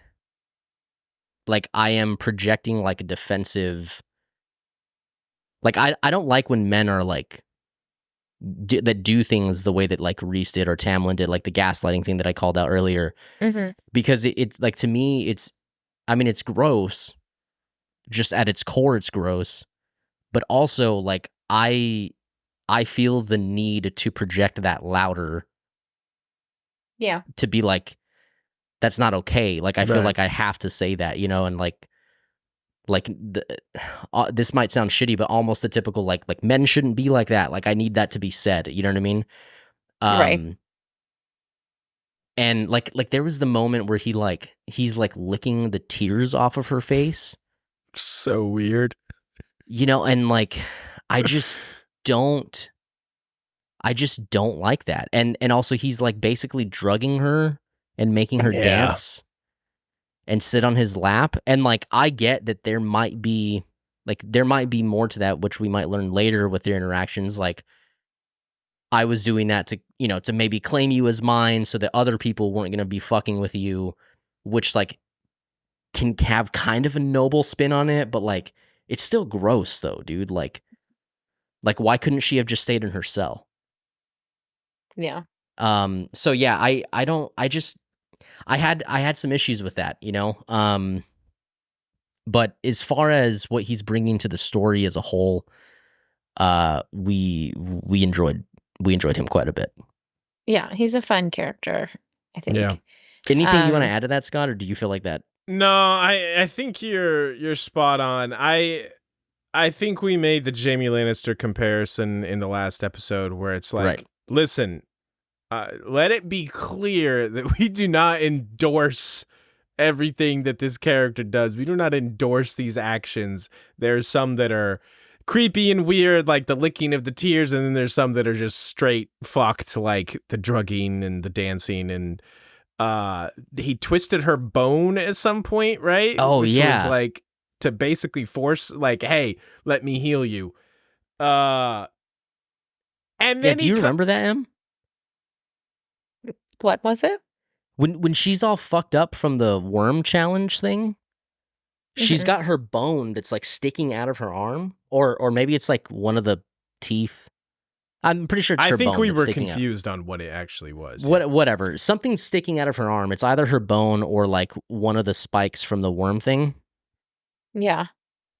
I am projecting like a defensive. Like I don't like when men are like that do things the way that like Rhys did or Tamlin did, like the gaslighting thing that I called out earlier. Mm-hmm. Because it's like, to me, it's gross. Just at its core, it's gross. But also, like, I feel the need to project that louder. Yeah. To be like, that's not okay. Like, I feel like I have to say that, and this might sound shitty, but almost a typical like men shouldn't be like that. Like I need that to be said. You know what I mean? Right. And like there was the moment where he's like licking the tears off of her face. So weird. And like I just don't like that. And also he's like basically drugging her and making her dance and sit on his lap. And like I get that there might be more to that, which we might learn later with their interactions. Like I was doing that to maybe claim you as mine so that other people weren't going to be fucking with you, which like can have kind of a noble spin on it, but like it's still gross though, dude. Like why couldn't she have just stayed in her cell? Yeah. So yeah, I had some issues with that, but as far as what he's bringing to the story as a whole, we enjoyed him quite a bit. Yeah, he's a fun character, I think. Yeah. Anything you want to add to that, Scott, or do you feel like that? No, I think you're spot on. I think we made the Jaime Lannister comparison in the last episode where it's like, listen, let it be clear that we do not endorse everything that this character does. We do not endorse these actions. There's some that are creepy and weird, like the licking of the tears, and then there's some that are just straight fucked, like the drugging and the dancing. And he twisted her bone at some point, right? Oh, which yeah. was like to basically force, like, hey, let me heal you. And then do you remember that, Em? What was it? When she's all fucked up from the worm challenge thing, she's got her bone that's like sticking out of her arm, or maybe it's like one of the teeth. I'm pretty sure it's her bone. I think we were sticking confused on what it actually was. Whatever. Something's sticking out of her arm. It's either her bone or like one of the spikes from the worm thing. Yeah.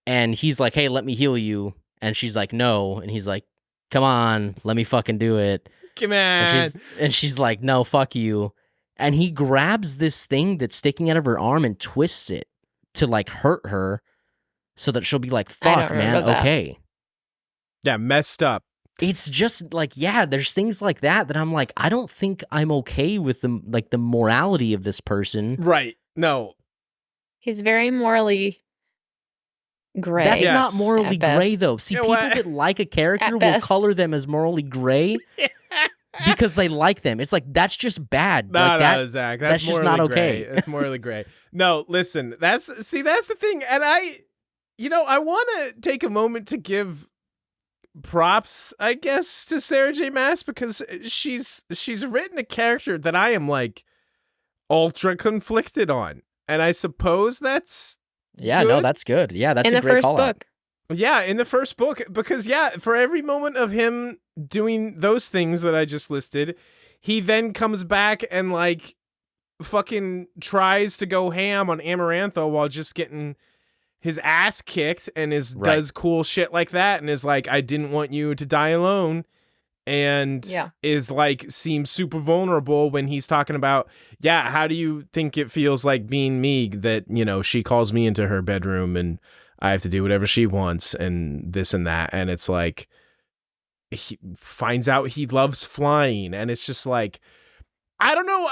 And he's like, hey, let me heal you. And she's like, no. And he's like, come on, let me fucking do it. Come on. And she's like, no, fuck you. And he grabs this thing that's sticking out of her arm and twists it to like hurt her so that she'll be like, fuck, man, okay. Yeah, messed up. It's just like, yeah, there's things like that I'm like, I don't think I'm okay with the morality of this person. Right. No. He's very morally gray. That's not morally gray, though. See, people what? that like a character will color them as morally gray because they like them. It's like, that's just bad. No, like no, Zach. That's just not okay. It's morally gray. No, listen. That's the thing. And I want to take a moment to give props, I guess, to Sarah J. Maas, because she's written a character that I am like ultra conflicted on. And I suppose that's good. No, that's good. Yeah, that's a great call out. Yeah, in the first book, because for every moment of him doing those things that I just listed, he then comes back and like fucking tries to go ham on Amarantha while just getting his ass kicked and does cool shit like that and is like, I didn't want you to die alone. And is like, seems super vulnerable when he's talking about, how do you think it feels like being me that, she calls me into her bedroom and I have to do whatever she wants and this and that. And it's like, he finds out he loves flying and it's just like, I don't know.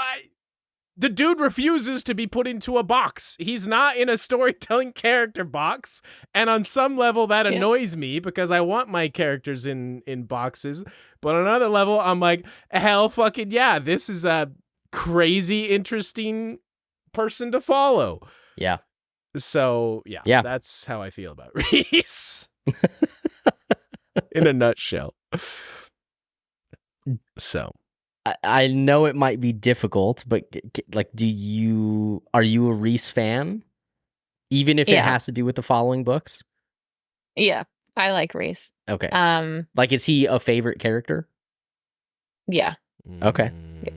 The dude refuses to be put into a box. He's not in a storytelling character box. And on some level, that annoys me because I want my characters in boxes. But on another level, I'm like, hell fucking yeah, this is a crazy, interesting person to follow. Yeah. So, yeah. That's how I feel about Rhys. In a nutshell. So. I know it might be difficult, but like, are you a Rhys fan? Even if it has to do with the following books? Yeah, I like Rhys. Okay. Like, is he a favorite character? Yeah. Okay. Yeah.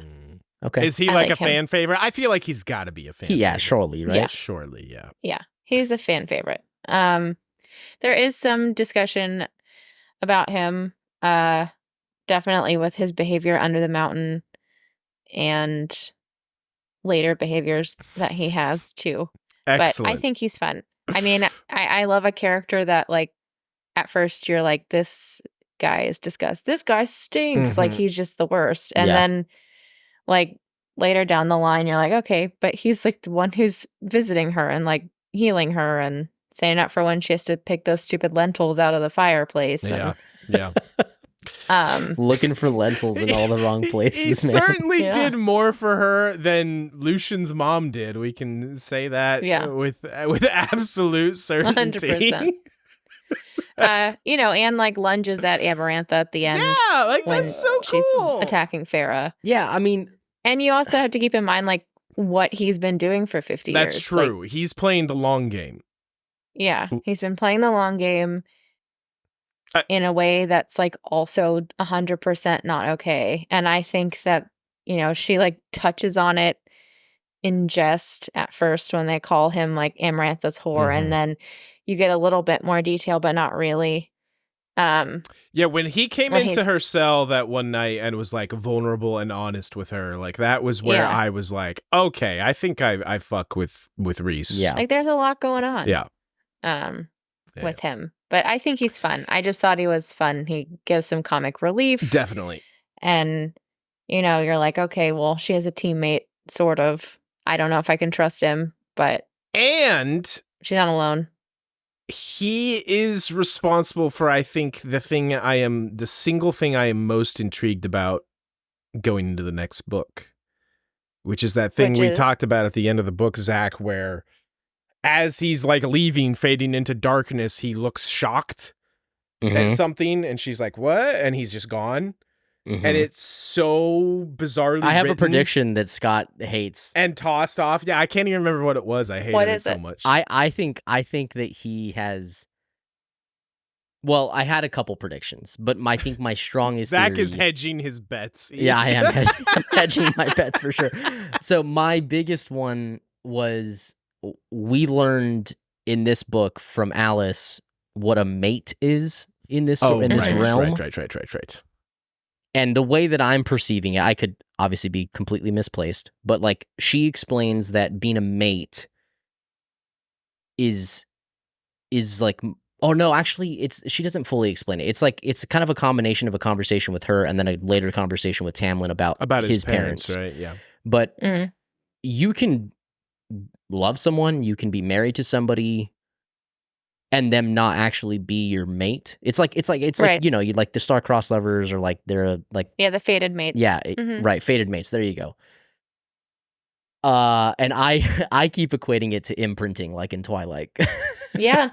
Okay. Is he like a fan favorite? I feel like he's got to be a fan favorite. Surely, right? Yeah. Surely, yeah. Yeah, he's a fan favorite. There is some discussion about him, definitely with his behavior under the mountain and later behaviors that he has too. Excellent. But I think he's fun. I mean, I love a character that, like, at first you're like, this guy is disgust. This guy stinks. Like, he's just the worst. And then, like, later down the line, you're like, okay, but he's like the one who's visiting her and like healing her and staying up for when she has to pick those stupid lentils out of the fireplace. Yeah. Looking for lentils in all the wrong places. He certainly did more for her than Lucian's mom did. We can say that with absolute certainty. 100%. And like lunges at Amarantha at the end. Yeah, like when that's so cool. She's attacking Farah. Yeah, I mean, and you also have to keep in mind like what he's been doing for 50 years. That's true. Like, he's playing the long game. Yeah, he's been playing the long game. In a way that's like also 100% not okay. And I think that, she like touches on it in jest at first when they call him like Amarantha's whore. And then you get a little bit more detail, but not really. When he came into her cell that one night and was like vulnerable and honest with her, like that was where I was like, okay, I think I fuck with Rhys. Yeah. Like there's a lot going on. Yeah. With him. But I think he's fun. I just thought he was fun. He gives some comic relief. Definitely. And, you're like, okay, well, she has a teammate, sort of. I don't know if I can trust him, but... And... she's not alone. He is responsible for, I think, the single thing I am most intrigued about going into the next book. Which is that thing we talked about at the end of the book, Zach, where... as he's like leaving, fading into darkness, he looks shocked at something, and she's like, "What?" And he's just gone. And it's so bizarrely. I have a prediction that Scott hates and tossed off. Yeah, I can't even remember what it was. I hated it so much. I think that he has. Well, I had a couple predictions, but I think my strongest. Zach theory, is hedging his bets. Yeah, I am hedging my bets for sure. So my biggest one was. We learned in this book from Alice what a mate is in this realm. Right. And the way that I'm perceiving it, I could obviously be completely misplaced, but like she explains that being a mate is like, oh no, actually she doesn't fully explain it. It's like, it's kind of a combination of a conversation with her and then a later conversation with Tamlin about his parents. Right? Yeah. But you can love someone, you can be married to somebody and them not actually be your mate. It's like you like the star-crossed lovers, or like they're like the fated mates. Yeah, right, fated mates. There you go. And I keep equating it to imprinting, like in Twilight. Yeah.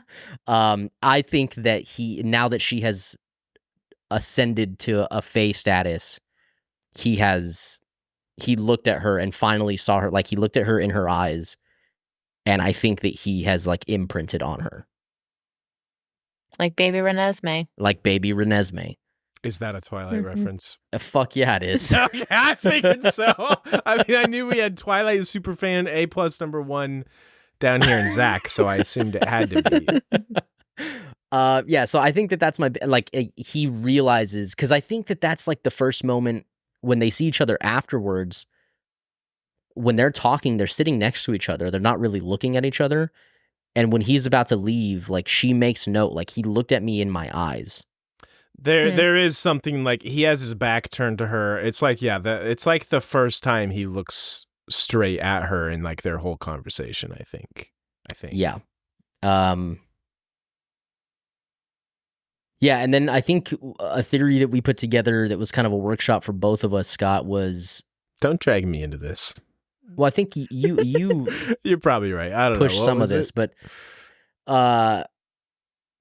I think that now that she has ascended to a Fae status, he looked at her and finally saw her, like he looked at her in her eyes. And I think that he has like imprinted on her. Like baby Renesmee. Is that a Twilight reference? Fuck yeah, it is. Okay, I figured so. I mean, I knew we had Twilight superfan A+ #1 down here in Zach, so I assumed it had to be. Yeah, so I think that's my, like, he realizes, because I think that's like the first moment when they see each other afterwards. When they're talking, they're sitting next to each other. They're not really looking at each other. And when he's about to leave, like, she makes note, like, he looked at me in my eyes. There is something, like, he has his back turned to her. It's like, it's like the first time he looks straight at her in, like, their whole conversation, I think. Yeah. Yeah, and then I think a theory that we put together that was kind of a workshop for both of us, Scott, was... Don't drag me into this. Well, I think you You're probably right. I don't know. Push some of this, but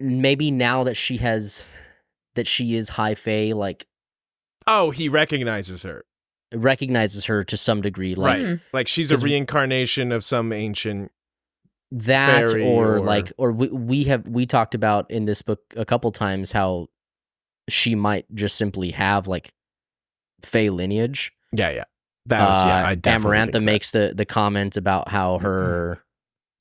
maybe now that she is high fae, like, oh, he recognizes her to some degree, like, right, like she's a reincarnation of some ancient that, fairy, or we talked about in this book a couple times how she might just simply have, like, fae lineage. Yeah. That was, I definitely Amarantha makes the comment about how her...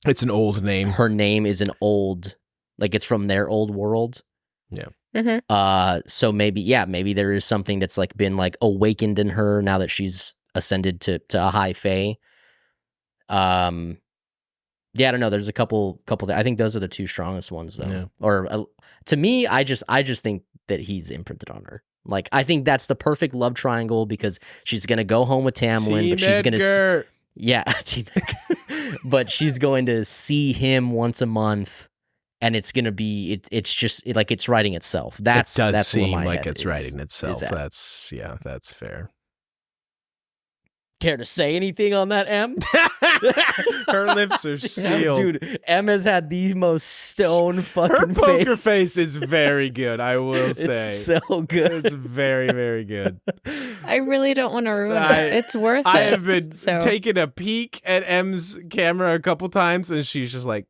It's an old name. Her name is an old... Like, it's from their old world. Yeah. Mm-hmm. So maybe there is something that's, like, been, like, awakened in her now that she's ascended to a high fae. Yeah, I don't know. There's a couple. I think those are the two strongest ones, though. Yeah. Or to me, I just think that he's imprinted on her. Like, I think that's the perfect love triangle, because she's gonna go home with Tamlin, but she's gonna, Team Edgar. But she's going to see him once a month, and it's gonna be it's just like it's writing itself. That does seem like it's writing itself. That's fair. Care to say anything on that, Em? Her lips are sealed. Dude, Em has had the most stone fucking Her poker face is very good, I will say. It's so good. It's very, very good. I really don't want to ruin it. It's worth it. I have been taking a peek at Em's camera a couple times, and she's just like...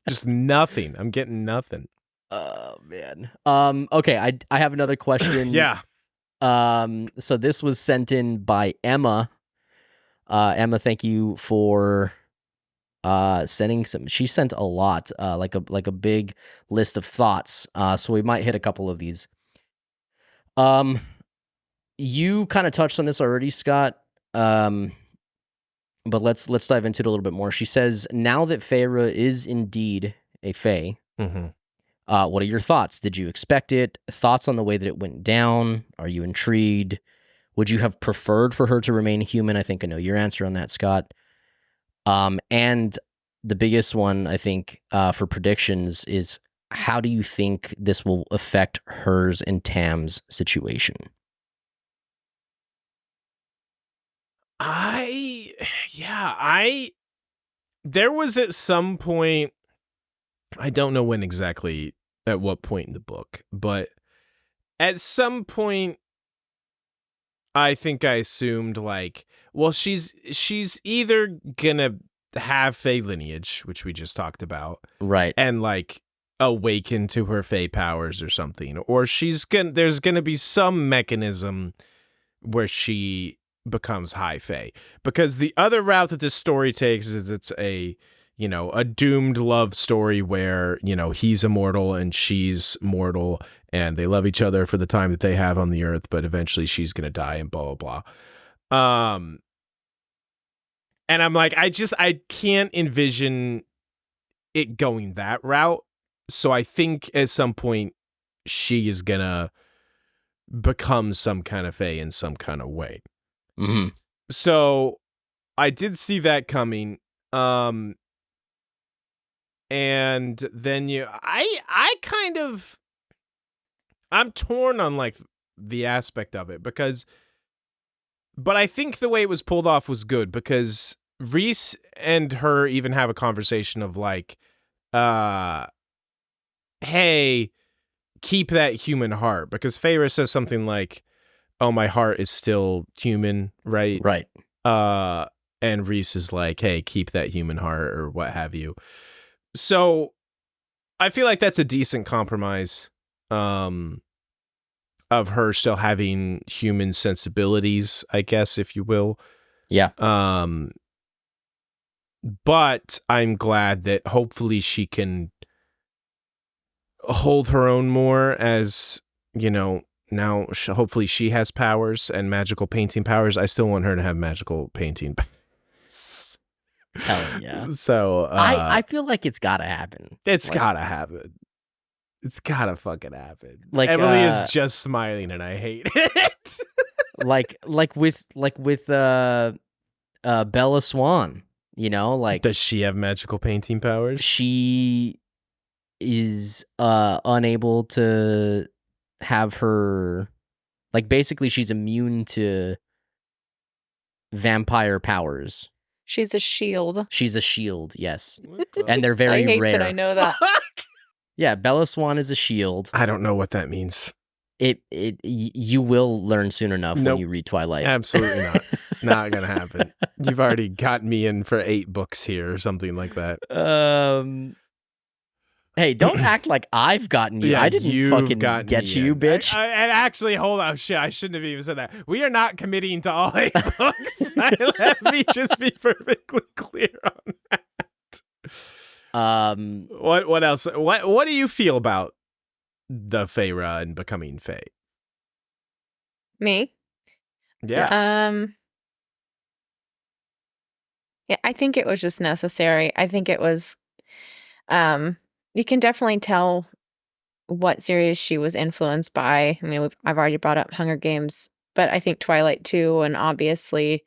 Just nothing. I'm getting nothing. Oh, man. Okay, I have another question. Yeah. So this was sent in by Emma. Emma, thank you for sending some. She sent a lot, like a big list of thoughts. So we might hit a couple of these. You kind of touched on this already, Scott. But let's dive into it a little bit more. She says, now that Feyre is indeed a fae, what are your thoughts? Did you expect it? Thoughts on the way that it went down? Are you intrigued? Would you have preferred for her to remain human? I think I know your answer on that, Scott. And the biggest one, I think, for predictions is, how do you think this will affect hers and Tam's situation? There was at some point, I don't know when exactly, at what point in the book, but at some point, I think I assumed, like, well, she's either gonna have fae lineage, which we just talked about, right, and, like, awaken to her fae powers or something, or there's gonna be some mechanism where she becomes high fae, because the other route that this story takes is it's a doomed love story where, he's immortal and she's mortal, and they love each other for the time that they have on the earth, but eventually she's gonna die and blah blah blah. And I'm like, I can't envision it going that route. So I think at some point she is gonna become some kind of fae in some kind of way. Mm-hmm. So I did see that coming. And then I'm torn on, like, the aspect of it, but I think the way it was pulled off was good, because Rhys and her even have a conversation of, like, hey, keep that human heart, because Feyre says something like, oh, my heart is still human, right? Right. And Rhys is like, hey, keep that human heart, or what have you. So I feel like that's a decent compromise. Of her still having human sensibilities, I guess, if you will. Yeah. But I'm glad that hopefully she can hold her own more as, now hopefully she has powers and magical painting powers. I still want her to have magical painting powers. Hell yeah. So I feel like it's gotta happen. It's gotta happen. It's gotta fucking happen. Like Emily is just smiling and I hate it. like with Bella Swan, does she have magical painting powers? She is unable to have her, basically she's immune to vampire powers. She's a shield. She's a shield, yes. And they're very rare. I hate that I know that. Yeah, Bella Swan is a shield. I don't know what that means. You will learn soon enough when you read Twilight. Absolutely not. Not gonna happen. You've already got me in for 8 books here or something like that. Hey, don't act like I've gotten you. I didn't fucking get you, bitch. And actually, hold on. Shit, I shouldn't have even said that. We are not committing to all 8 books. Let me just be perfectly clear on that. What else? What do you feel about the Feyre and becoming Fae? Me? Yeah. Yeah, I think it was just necessary. I think it was you can definitely tell what series she was influenced by. I mean, I've already brought up Hunger Games, but I think Twilight too, and obviously,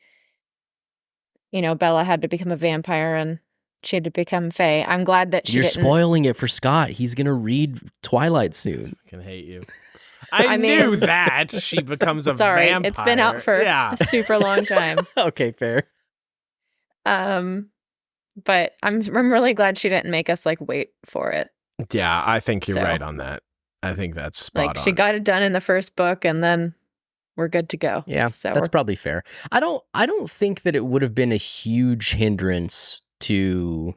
Bella had to become a vampire and she had to become Fae. I'm glad that You're spoiling it for Scott. He's gonna read Twilight soon. I can hate you. I knew that she becomes a vampire. It's been out for a super long time. Okay, fair. But I'm really glad she didn't make us wait for it. Yeah, I think you're right on that. I think that's spot on. She got it done in the first book, and then we're good to go. Yeah, that's probably fair. I don't think that it would have been a huge hindrance to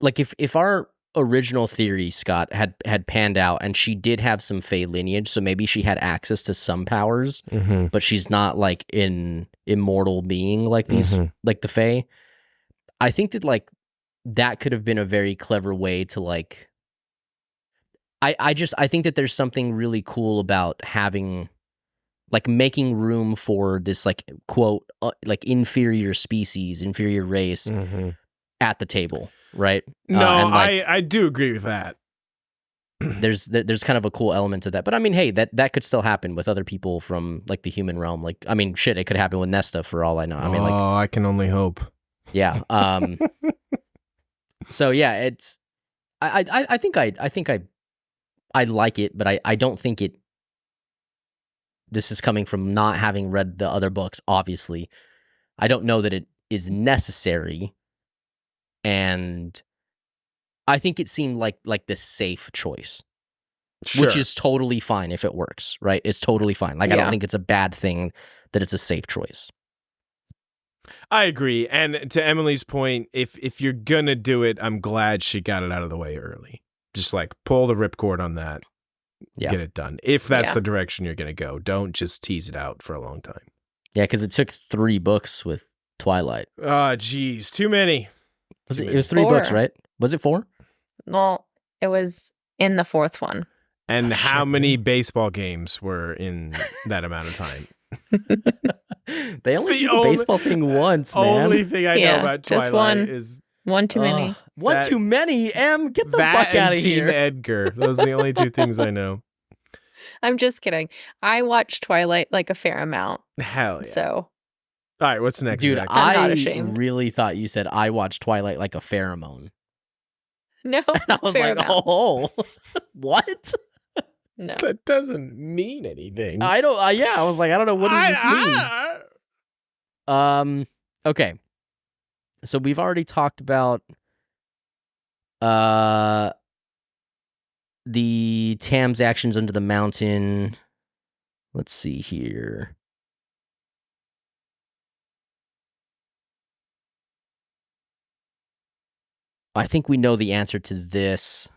if our original theory, Scott, had panned out and she did have some Fae lineage, so maybe she had access to some powers, but she's not an immortal being like these, like the Fae. I think that that could have been a very clever way to I think that there's something really cool about having making room for this quote inferior species, inferior race at the table, right? No, I do agree with that. There's kind of a cool element to that, but I mean, hey, that could still happen with other people from the human realm. Shit, it could happen with Nesta for all I know. I mean, I can only hope. Yeah. So yeah, it's I think I like it, but I don't think it. This is coming from not having read the other books, obviously. I don't know that it is necessary, and I think it seemed like the safe choice, which is totally fine if it works, right? It's totally fine. I don't think it's a bad thing that it's a safe choice. I agree, and to Emily's point, if you're gonna do it, I'm glad she got it out of the way early. Just pull the ripcord on that. Get it done. If that's the direction you're going to go, don't just tease it out for a long time. Yeah, because it took 3 books with Twilight. Oh, geez. Too many. It was 3 books, right? Was it 4? Well, it was in the 4th one. And how many baseball games were in that amount of time? They only did the baseball thing once, man. Only thing I know about Twilight is... One too many. One too many, Em. Get the fuck out of here. Team Edgar. Those are the only 2 things I know. I'm just kidding. I watched Twilight a fair amount. Hell yeah. So. All right, what's next? Dude, Zach? I'm not ashamed. Really thought you said I watched Twilight like a pheromone. No, and I was oh, what? No. That doesn't mean anything. I don't, I was I don't know, what does this mean? Okay. So we've already talked about the Tam's actions under the mountain. Let's see here. I think we know the answer to this,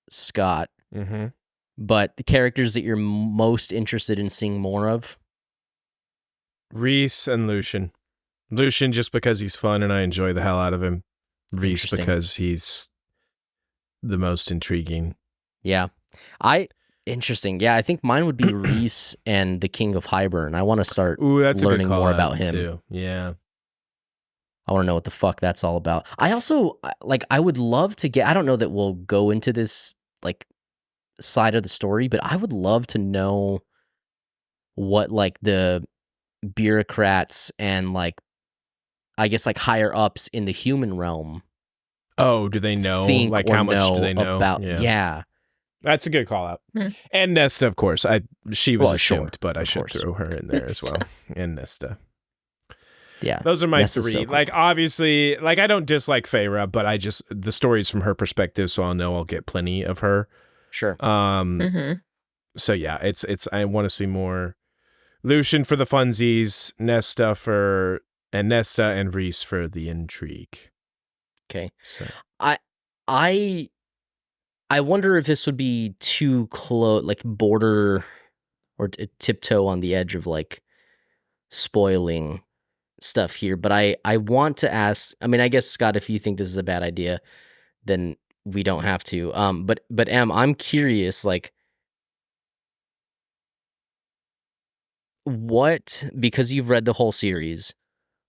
Scott. Mm-hmm. But the characters that you're most interested in seeing more of? Rhys and Lucien. Lucien just because he's fun and I enjoy the hell out of him. Rhys because he's the most intriguing. Yeah. Interesting. Yeah, I think mine would be Rhys and the King of Hybern. I want to start learning more about him. Too. Yeah. I want to know what the fuck that's all about. I also, I would love to get, I don't know that we'll go into this, side of the story, but I would love to know what, the bureaucrats and, I guess, higher ups in the human realm. Oh, do they know? How much do they know about? Yeah. That's a good call out. And Nesta, of course. She was assumed, but I should throw her in there as well. And Nesta. Yeah. Those are my Nesta's three. So cool. Obviously, I don't dislike Feyre, but the story's from her perspective, so I'll know I'll get plenty of her. Sure. So yeah, it's I want to see more Lucien for the funsies, Nesta and Rhys for the intrigue. Okay. So I wonder if this would be too close, border or tiptoe on the edge of spoiling stuff here. But I want to ask. I mean, I guess Scott, if you think this is a bad idea, then we don't have to. But Em, I'm curious, what, because you've read the whole series,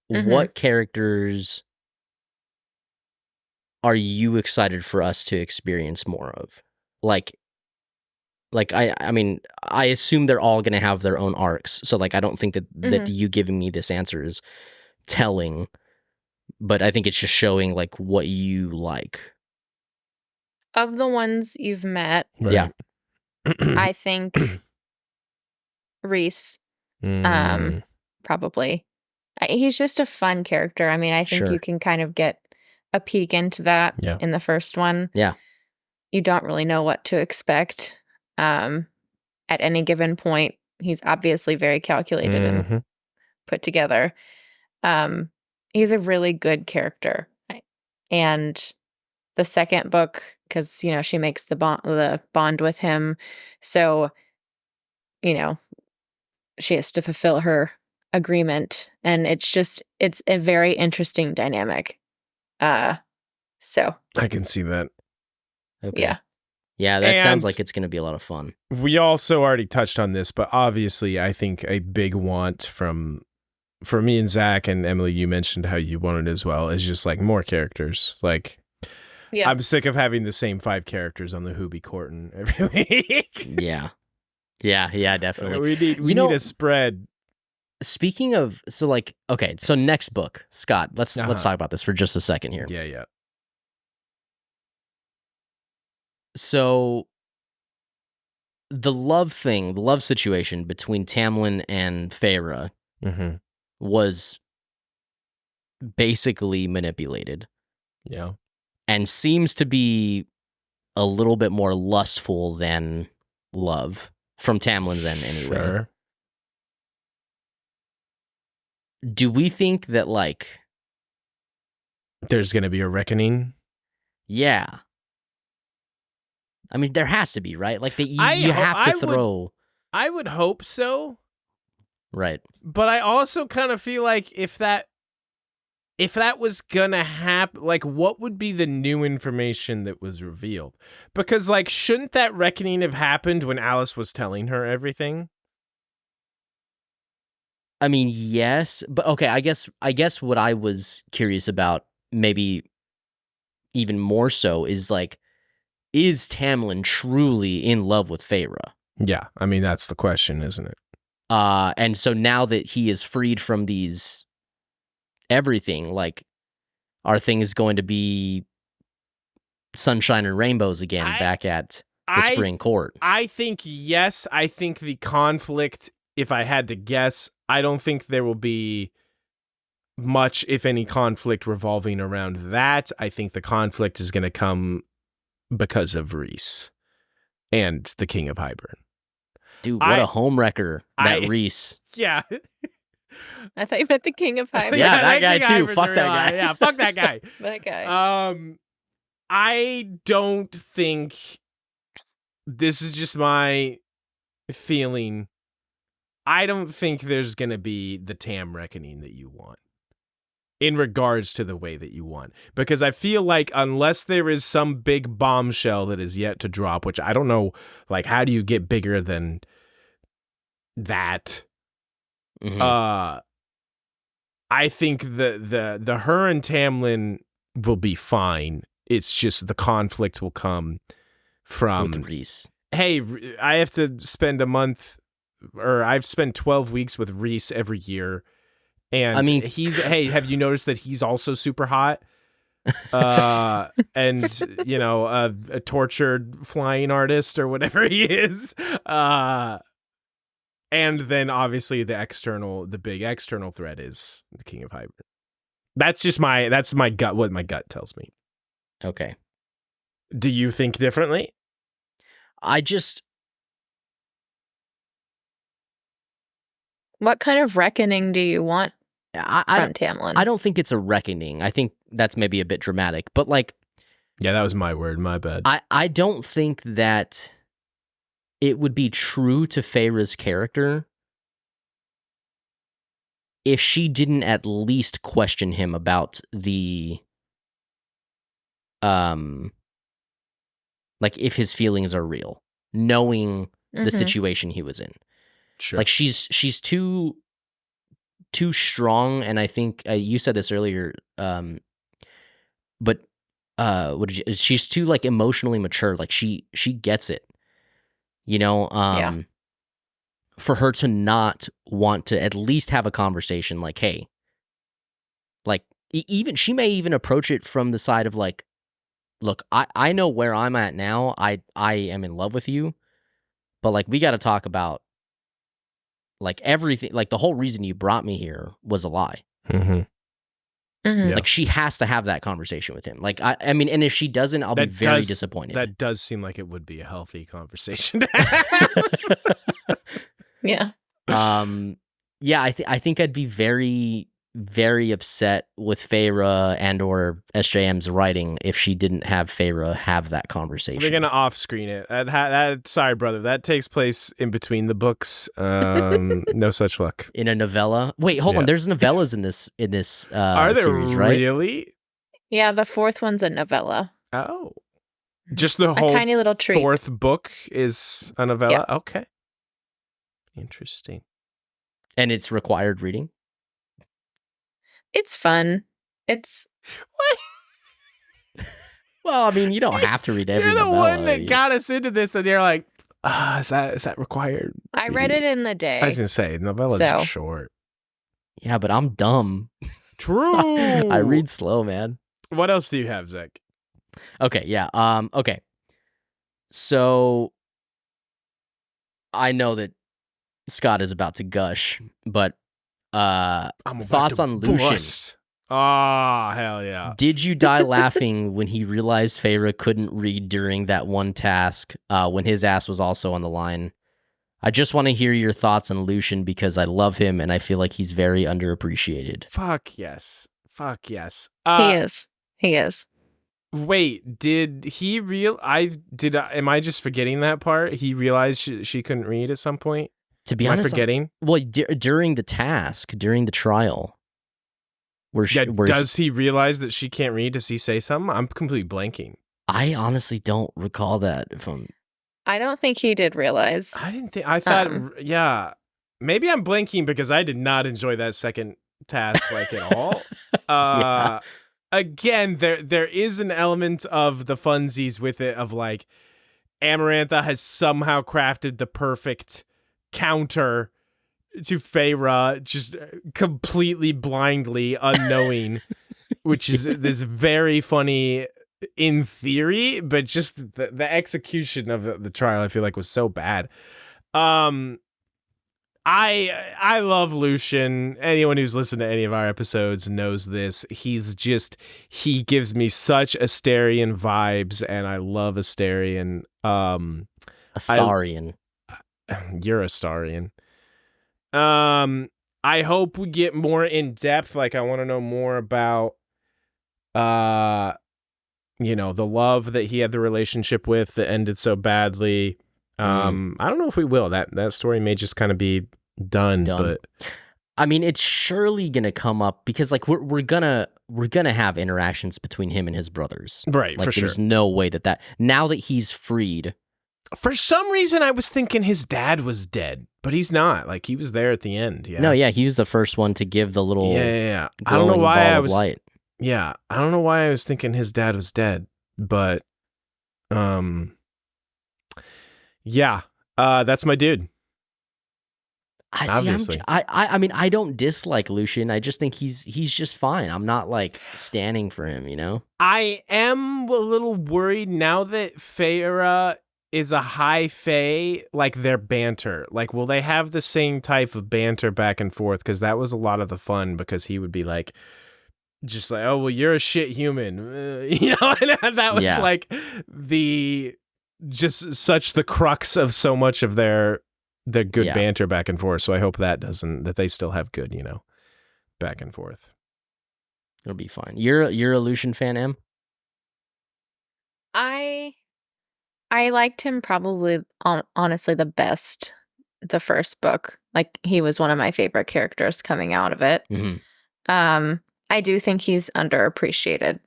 what characters are you excited for us to experience more of? I mean, I assume they're all going to have their own arcs. So I don't think that you giving me this answer is telling, but I think it's just showing what you like. Of the ones you've met, right. Yeah. I think Rhys, probably. He's just a fun character. I mean, I think you can kind of get a peek into that in the first one. Yeah. You don't really know what to expect. At any given point, he's obviously very calculated and put together. He's a really good character. And the second book, because, she makes the bond with him. So, she has to fulfill her agreement. And it's a very interesting dynamic. So I can see that. Okay. Yeah. Yeah, that sounds like it's going to be a lot of fun. We also already touched on this, but obviously I think a big want for me and Zach and Emily, you mentioned how you wanted as well, is just more characters. I'm sick of having the same 5 characters on the Who'Be Courtin every week. Yeah, definitely. We need a spread. Speaking of, so okay, so next book, Scott, let's talk about this for just a second here. Yeah. So the love situation between Tamlin and Feyre was basically manipulated. Yeah. And seems to be a little bit more lustful than love from Tamlin's end anyway. Sure. Do we think that there's going to be a reckoning? Yeah. I mean, there has to be, right? You have to throw. I would hope so. Right. But I also kind of feel like if that was gonna happen, what would be the new information that was revealed? Because shouldn't that reckoning have happened when Alice was telling her everything? I mean, yes, but okay, I guess what I was curious about, maybe even more so, is is Tamlin truly in love with Feyre? Yeah, I mean, that's the question, isn't it? And so now that he is freed from these everything, are things going to be sunshine and rainbows again back at the Spring Court? I think yes. I think the conflict, if I had to guess, I don't think there will be much, if any, conflict revolving around that. I think the conflict is going to come because of Rhys and the King of Hybern. Dude, what a homewrecker, that Rhys. Yeah. I thought you meant the King of Hybern. Yeah, that guy too. Fuck that guy. Yeah, fuck that guy. That guy. I don't think, this is just my feeling, I don't think there's going to be the Tam reckoning that you want in regards to the way that you want. Because I feel like unless there is some big bombshell that is yet to drop, which I don't know, like, how do you get bigger than that? Mhm. I think the her and Tamlin will be fine. It's just the conflict will come from With Reese. Hey, I have to spend a month, or I've spent 12 weeks with Reese every year. And I mean, hey, have you noticed that he's also super hot? And, you know, a tortured flying artist or whatever he is. And then obviously the big external threat is the King of Hybrid. That's my gut, what my gut tells me. Okay. Do you think differently? What kind of reckoning do you want from Tamlin? I don't think it's a reckoning. I think that's maybe a bit dramatic, but like, yeah, that was my word. My bad. I don't think that it would be true to Feyre's character if she didn't at least question him about the, like, if his feelings are real, knowing the situation he was in. Sure. Like, she's too strong, and I think you said this earlier, but she's too, like, emotionally mature. Like, she gets it, you know. Yeah. For her to not want to at least have a conversation, like, hey, like, even she may even approach it from the side of like, look, I know where I'm at now. I am in love with you, but like, we got to talk about, like, everything. Like, the whole reason you brought me here was a lie. Mm-hmm. Yeah. Like, she has to have that conversation with him. Like, I mean, and if she doesn't, I'll be very disappointed. That does seem like it would be a healthy conversation to have. Yeah. Yeah, I think I'd be very, very upset with Feyre and or SJM's writing if she didn't have Feyre have that conversation. We're gonna off-screen it. Sorry, brother. That takes place in between the books. No such luck. In a novella. Wait, hold on. There's novellas in this Are there series, right? Really? Yeah, the fourth one's a novella. Oh, just the whole tiny little treat. Fourth book is a novella. Yeah. Okay, interesting. And it's required reading. It's fun. It's what? Well, I mean, you don't have to read every novella. You're the one that got us into this, and you're like, is that required? I read it in the day. I was gonna say novellas are short. Yeah, but I'm dumb. True. I read slow, man. What else do you have, Zach? Okay, yeah. Okay. So I know that Scott is about to gush, but thoughts on Lucian. Ah, hell yeah. Did you die laughing when he realized Feyre couldn't read during that one task, when his ass was also on the line? I just want to hear your thoughts on Lucian because I love him and I feel like he's very underappreciated. Fuck yes. He is. Wait, did he am I just forgetting that part? He realized she couldn't read at some point? To be honest, am I forgetting? Well, during the task, during the trial. Does he realize that she can't read? Does he say something? I'm completely blanking. I honestly don't recall that. I don't think he did realize. I thought, yeah. Maybe I'm blanking because I did not enjoy that second task like at all. Yeah. Again, there is an element of the funsies with it of like Amarantha has somehow crafted the perfect counter to Feyre, just completely blindly unknowing, which is this very funny in theory, but just the execution of the trial I feel like was so bad. I love Lucian. Anyone who's listened to any of our episodes knows this. He gives me such Astarion vibes, and I love Astarion. Astarion. You're Astarion. I hope we get more in depth. Like, I want to know more about you know, the love that he had the relationship with that ended so badly. I don't know if we will. That story may just kind of be done, but I mean, it's surely gonna come up because like we're gonna have interactions between him and his brothers, right? Like, for sure. There's no way that now that he's freed. For some reason, I was thinking his dad was dead, but he's not. Like, he was there at the end. Yeah. No, yeah, he was the first one to give the little I don't know why ball I of was. light. Yeah, I don't know why I was thinking his dad was dead, but yeah, that's my dude. Obviously. I mean, I don't dislike Lucian. I just think he's just fine. I'm not like standing for him, you know? I am a little worried now that Feyre is a high fae, like their banter. Like, will they have the same type of banter back and forth? Because that was a lot of the fun, because he would be like, just like, oh, well, you're a shit human. You know, and that was like just such the crux of so much of their good banter back and forth. So I hope that they still have good, you know, back and forth. It'll be fine. You're a Lucian fan, Em? I liked him probably, honestly, the best the first book. Like, he was one of my favorite characters coming out of it. Mm-hmm. I do think he's underappreciated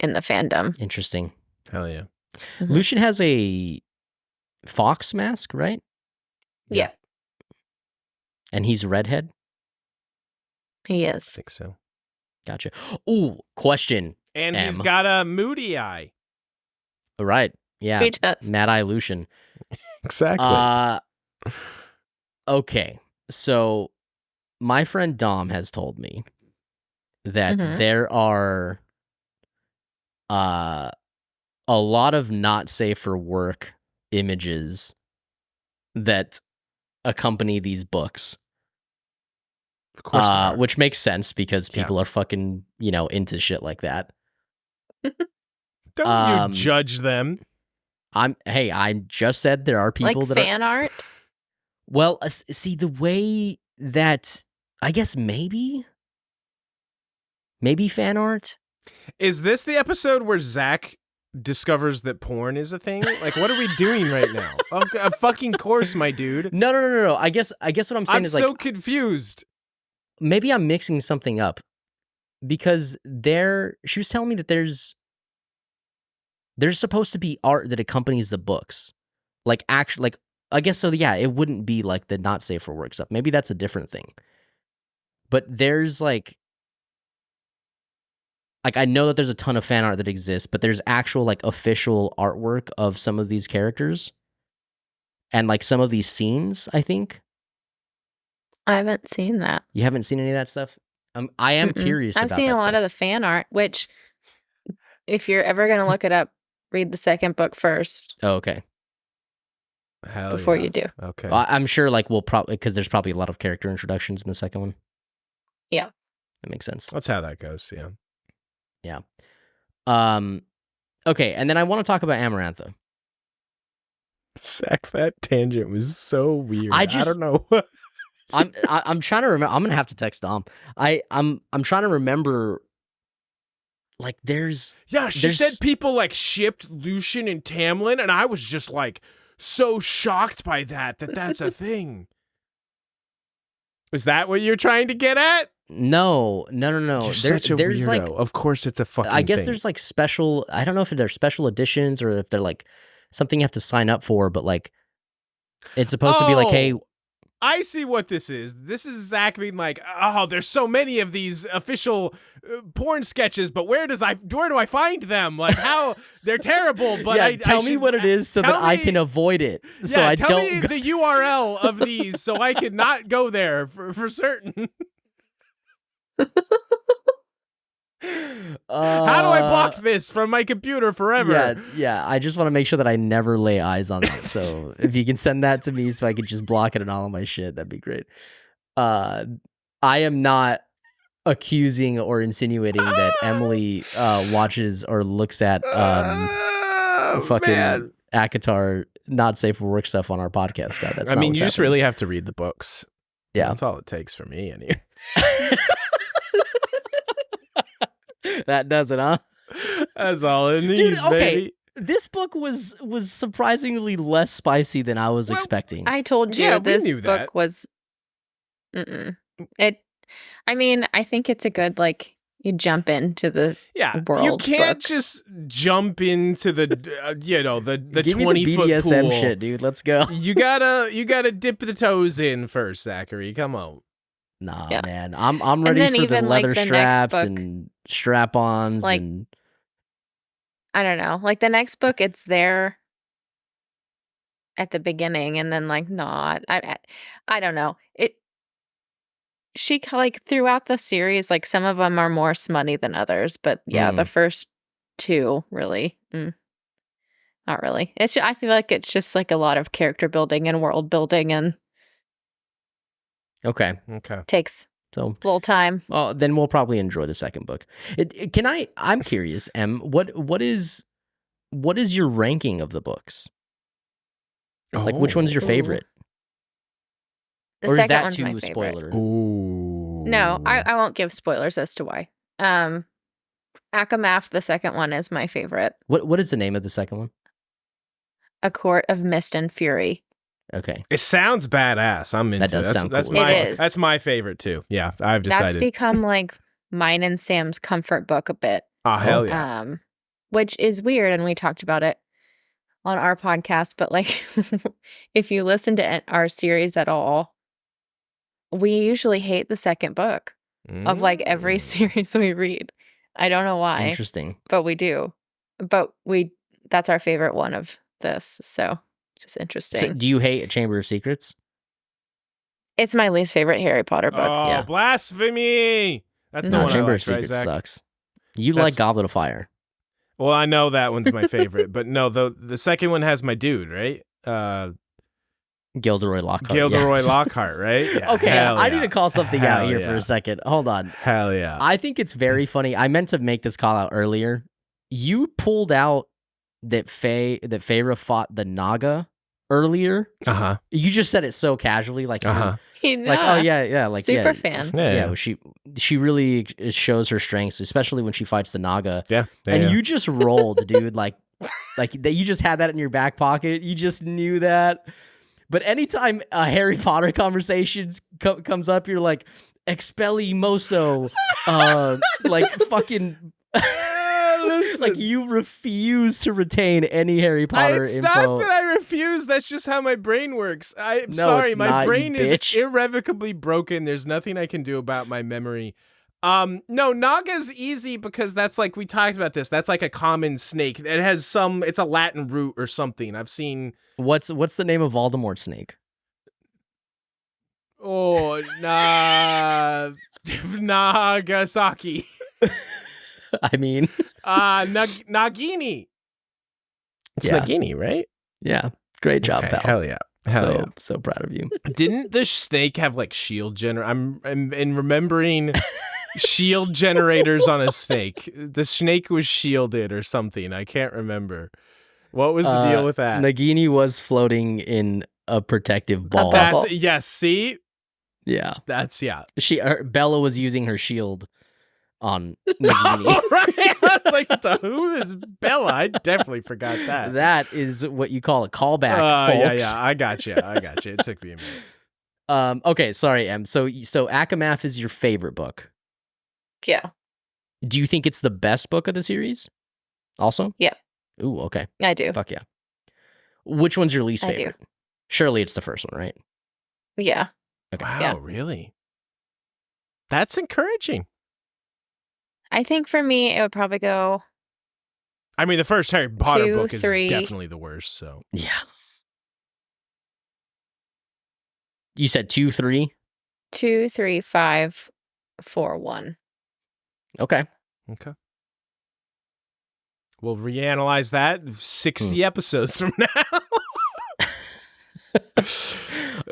in the fandom. Interesting. Hell yeah. Mm-hmm. Lucian has a fox mask, right? Yeah. And he's redhead? He is. I think so. Gotcha. Ooh, question. And he's got a moody eye. Right. Yeah. He does. Mad Eye Lucian. Exactly. Okay. So my friend Dom has told me that there are a lot of not safe for work images that accompany these books. Of course, which makes sense because people are fucking, you know, into shit like that. Don't you judge them. I just said there are people like that fan art. Well, see, the way that I guess maybe fan art. Is this the episode where Zach discovers that porn is a thing? Like, what are we doing right now? A fucking course, my dude. No. I guess what I'm saying is I'm like, so confused. Maybe I'm mixing something up because she was telling me that there's supposed to be art that accompanies the books. Like, actually, like, I guess so. Yeah, it wouldn't be like the not safe for work stuff. Maybe that's a different thing. But there's like I know that there's a ton of fan art that exists, but there's actual like official artwork of some of these characters and like some of these scenes, I think. I haven't seen that. You haven't seen any of that stuff? I am curious about that. I've seen a lot of the fan art, which if you're ever going to look it up, read the second book first. Oh, okay. Hell before yeah. you do. Okay. Well, I'm sure like we'll probably, because there's probably a lot of character introductions in the second one. Yeah. That makes sense. That's how that goes, yeah. Yeah. Okay, and then I want to talk about Amarantha. Zach, that tangent was so weird. I don't know. I'm trying to remember. I'm gonna have to text Dom. I'm trying to remember. Like she said people like shipped Lucian and Tamlin, and I was just like so shocked by that's a thing. Was that what you're trying to get at? No. You're such a weirdo. Like, of course it's a fucking I guess thing. There's like special, I don't know if they're special editions or if they're like something you have to sign up for, but like it's supposed to be like, hey, I see what this is. This is Zach being like, oh, there's so many of these official porn sketches, but where do I find them? Like, how they're terrible. But yeah, tell me what it is so that I can avoid it. Yeah, so I tell don't me the URL of these so I can not go there for certain. How do I block this from my computer forever? Yeah. I just want to make sure that I never lay eyes on that. So if you can send that to me so I can just block it and all of my shit, that'd be great. I am not accusing or insinuating that Emily watches or looks at fucking ACOTAR not safe for work stuff on our podcast, God. That's I not mean, what's you just happening. really have to read the books. Yeah, that's all it takes for me. Anyway. That does it, huh? That's all it needs, Dude, okay. baby. This book was surprisingly less spicy than I was expecting. I told you this book was. I mean, I think it's a good you jump into the world. You can't book. just jump into the the Give 20-foot me the BDSM pool. shit, dude. Let's go. You gotta dip the toes in first, Zachary. Come on. Nah, man. I'm ready for the leather straps and strap-ons and I don't know. The next book, it's there at the beginning, and then not. I don't know. She throughout the series, some of them are more smutty than others, but the first two really, not really. I feel like it's just a lot of character building and world building, and okay, takes a little time. Well, then we'll probably enjoy the second book. I'm curious, Em. What is your ranking of the books? Which one's your favorite? The or is second that one's too my favorite. spoiler? Ooh. No, I won't give spoilers as to why. ACOMAF, the second one, is my favorite. What is the name of the second one? A Court of Mist and Fury. Okay. It sounds badass. I'm into that. Does sound cool. That's my favorite too. Yeah, I've decided. That's become mine and Sam's comfort book a bit. Oh, hell yeah. Which is weird, and we talked about it on our podcast, but if you listen to our series at all, we usually hate the second book of every series we read. I don't know why. Interesting. But we do. But that's our favorite one of this. So just interesting. So do you hate A Chamber of Secrets? It's my least favorite Harry Potter book. Oh, blasphemy. That's the one Chamber I like, of Secrets right, sucks. Like Goblet of Fire. Well, I know that one's my favorite, but no, the second one has my dude, right? Gilderoy Lockhart. Lockhart, right? Yeah, okay, I need to call something out here for a second. Hold on. Hell yeah. I think it's very funny. I meant to make this call out earlier. You pulled out that Feyre fought the Naga earlier. Uh-huh. You just said it so casually, uh-huh. oh yeah, super fan. Yeah, well, she really shows her strengths, especially when she fights the Naga. Yeah. And you just rolled, dude. Like that. You just had that in your back pocket. You just knew that. But anytime a Harry Potter conversation comes up, you're like, Expellimoso, fucking. Like you refuse to retain any Harry Potter info. It's not that I refuse. That's just how my brain works. I'm sorry. My brain is irrevocably broken. There's nothing I can do about my memory. No, Naga's easy because that's we talked about this. That's a common snake. It has it's a Latin root or something. I've seen. What's the name of Voldemort's snake? Oh, Nagasaki. I mean, Nagini. It's Nagini, right? Yeah. Great job, pal. Hell yeah. So proud of you. Didn't the snake have shield I'm remembering shield generators on a snake. The snake was shielded or something. I can't remember. What was the deal with that? Nagini was floating in a protective ball. Yes, see? Yeah. Bella was using her shield on Nagini. Oh, right. I was like, who is Bella? I definitely forgot that. That is what you call a callback, folks. Yeah. I got you. It took me a minute. Okay, sorry, Em. So ACOMAF is your favorite book? Yeah. Do you think it's the best book of the series? Also? Yeah. Ooh, okay. I do. Fuck yeah. Which one's your least favorite? Do. Surely it's the first one, right? Yeah. Okay. Wow, really? That's encouraging. I think for me, it would probably go. I mean, the first Harry Potter 2, book is 3. definitely the worst, so. Yeah. You said 2, 3? 2, 3, 5, 4, 1. Okay. We'll reanalyze that 60 episodes from now.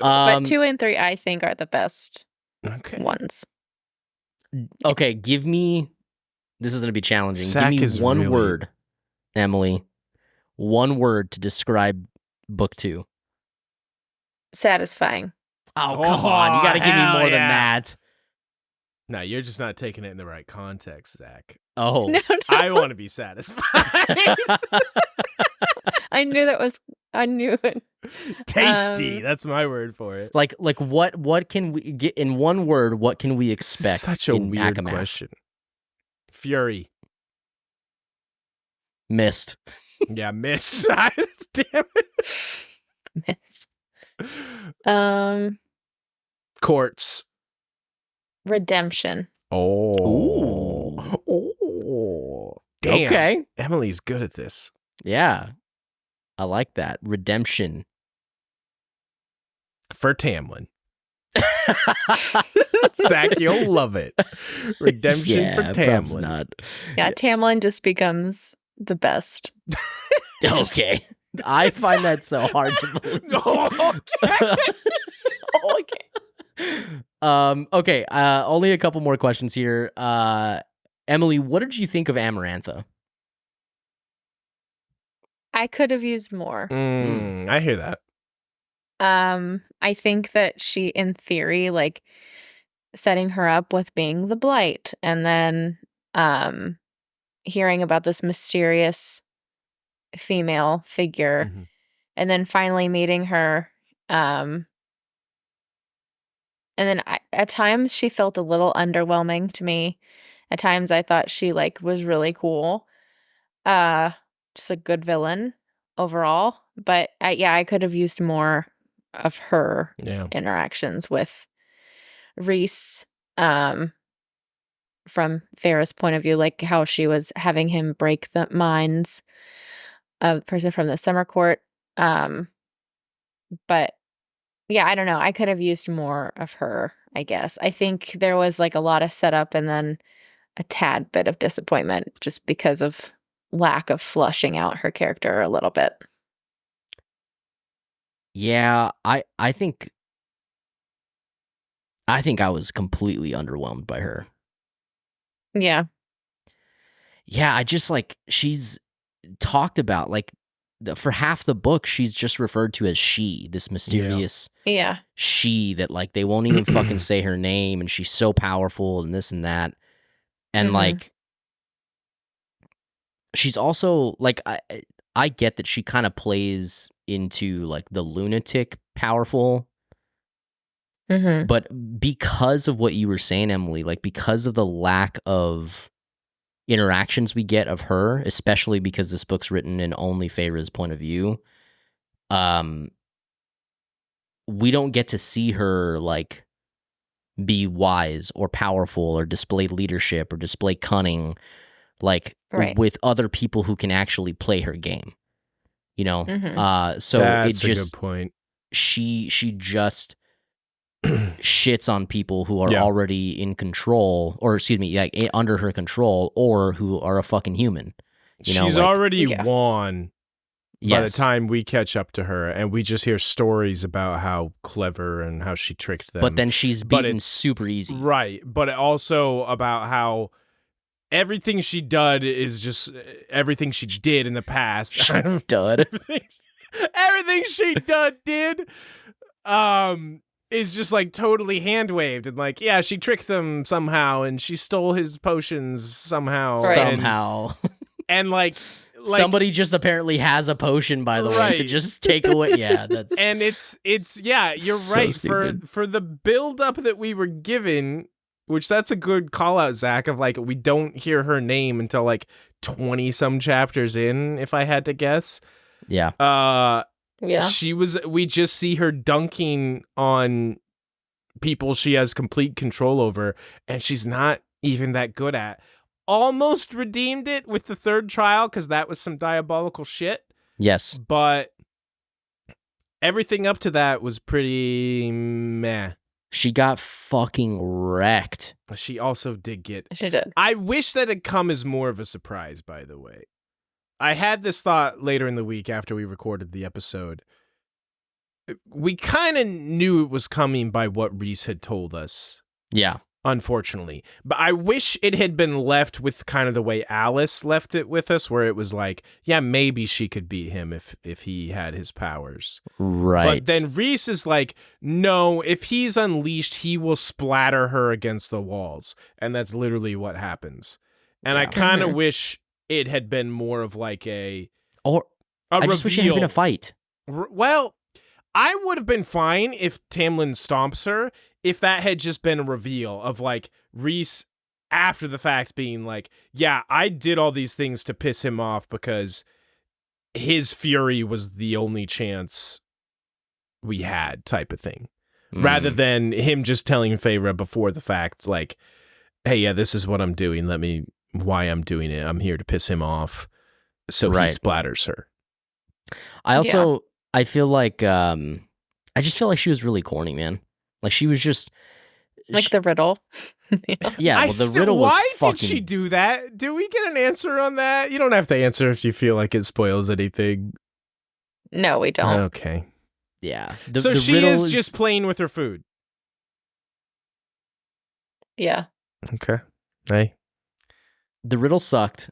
But 2 and 3, I think, are the best ones. Okay, give me. This is going to be challenging. Give me one word, Emily. One word to describe book 2. Satisfying. Oh, come on. You got to give me more than that. No, you're just not taking it in the right context, Zach. Oh. No. I want to be satisfied. I knew it. Tasty. That's my word for it. Like what can we get in one word? What can we expect? Such a in weird ACOMAF? question. Fury. Missed. Yeah, miss. Damn it. Miss. Courts. Redemption. Oh. Ooh. Oh. Damn. Okay. Emily's good at this. Yeah. I like that. Redemption. For Tamlin. Zach, you'll love it. Redemption for perhaps Tamlin. not. Yeah, Tamlin just becomes the best. Okay. I find that so hard to believe. Okay. Okay. Only a couple more questions here. Emily, what did you think of Amarantha? I could have used more. I hear that. I think that she, in theory, like setting her up with being the Blight, and then hearing about this mysterious female figure, and then finally meeting her. And then at times she felt a little underwhelming to me. At times I thought she was really cool. Just a good villain overall. But I could have used more of her interactions with Rhys, from Farrah's point of view, like how she was having him break the minds of the person from the Summer Court. But yeah, I don't know. I could have used more of her, I guess. I think there was a lot of setup and then a tad bit of disappointment just because of lack of flushing out her character a little bit. Yeah, I think I was completely underwhelmed by her. Yeah. Yeah, I just she's talked about for half the book she's just referred to as she, this mysterious she that they won't even fucking say her name, and she's so powerful and this and that. And she's also I get that she kind of plays into the lunatic powerful. But because of what you were saying, Emily, because of the lack of interactions we get of her, especially because this book's written in only Feyre's point of view, we don't get to see her be wise or powerful or display leadership or display cunning with other people who can actually play her game, so that's it just a good point. She just shits on people who are already in control, or excuse me, under her control, or who are a fucking human. She's already won by the time we catch up to her, and we just hear stories about how clever and how she tricked them. But then she's beaten super easy. Right, but also about how everything she did is just everything she did in the past. Everything she did is just totally hand-waved and she tricked them somehow and she stole his potions somehow. And somebody just apparently has a potion, by the way, to just take away. Yeah, that's and it's you're so right. stupid. For the build up that we were given, which that's a good call out, Zach, of we don't hear her name until 20 some chapters in, if I had to guess. Yeah. We just see her dunking on people she has complete control over, and she's not even that good at. Almost redeemed it with the third trial, because that was some diabolical shit. Yes. But everything up to that was pretty meh. She got fucking wrecked. She also did get... She did. I wish that had come as more of a surprise, by the way. I had this thought later in the week after we recorded the episode. We kind of knew it was coming by what Rhys had told us. Yeah. unfortunately. But I wish it had been left with kind of the way Alice left it with us, where it was like, yeah, maybe she could beat him if he had his powers. Right. But then Rhys is like, no, if he's unleashed, he will splatter her against the walls. And that's literally what happens. And I kind of wish it had been more of like a I just wish it had been a fight. Well, I would have been fine if Tamlin stomps her, if that had just been a reveal of like Rhys after the fact being like, yeah, I did all these things to piss him off because his fury was the only chance we had, type of thing. Rather than him just telling Feyre before the fact, like, hey, yeah, this is what I'm doing. Why I'm doing it. I'm here to piss him off. So he splatters her. I also, I feel like, I just feel like she was really corny, man. Like she was just like the riddle. Yeah, well, the riddle was why fucking... did she do that? Do we get an answer on that? You don't have to answer if you feel like it spoils anything. No, we don't. Okay. Yeah. So she is just playing with her food. Yeah. Okay. Hey. The riddle sucked.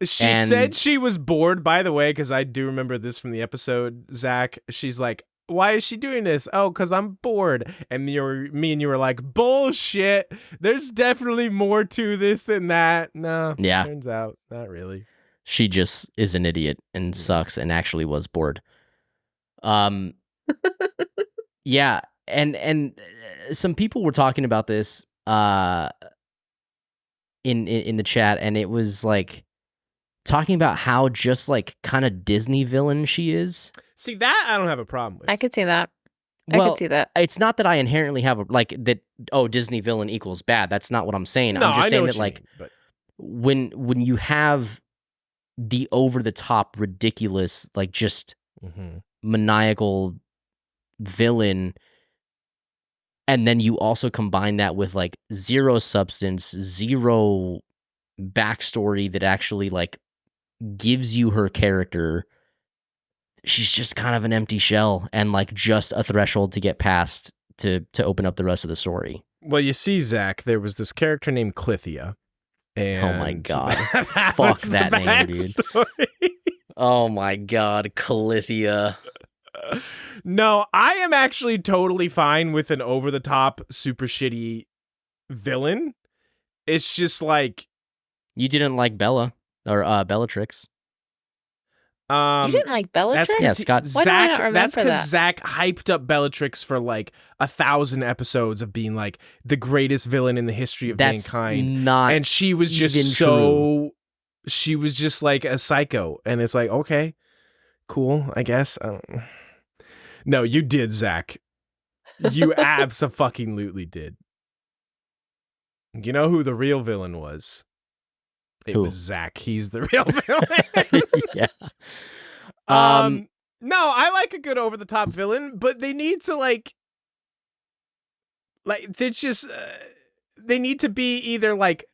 She said she was bored, by the way, because I do remember this from the episode, Zach. She's like, why is she doing this? Oh, because I'm bored. And me and you were like, bullshit. There's definitely more to this than that. No, turns out, not really. She just is an idiot and sucks and actually was bored. Yeah, and some people were talking about this in the chat, and it was like talking about how just like kind of Disney villain she is. See, that I don't have a problem with. I could see that. Well, I could see that. It's not that I inherently have that. Oh, Disney villain equals bad. That's not what I'm saying. No, I'm just saying that like when you have the over the top, ridiculous, like just maniacal villain, and then you also combine that with like zero substance, zero backstory that actually like gives you her character. She's just kind of an empty shell and like just a threshold to get past to open up the rest of the story. Well, you see, Zach, there was this character named Clythia. And oh my god. Fuck that name, dude. Oh my god, Clythia. No, I am actually totally fine with an over-the-top, super shitty villain. It's just like... You didn't like Bella, or Bellatrix. You didn't like Bellatrix? Yeah, Scott. Why do I not remember that's because that? Zach hyped up Bellatrix for like 1,000 episodes of being like the greatest villain in the history of mankind. And she was just true. She was just like a psycho. And it's like, okay, cool, I guess. No, you did, Zach. You abso-fucking-lutely did. You know who the real villain was? It was Zach. He's the real villain. Yeah. No, I like a good over-the-top villain, but they need to like they're just they need to be either like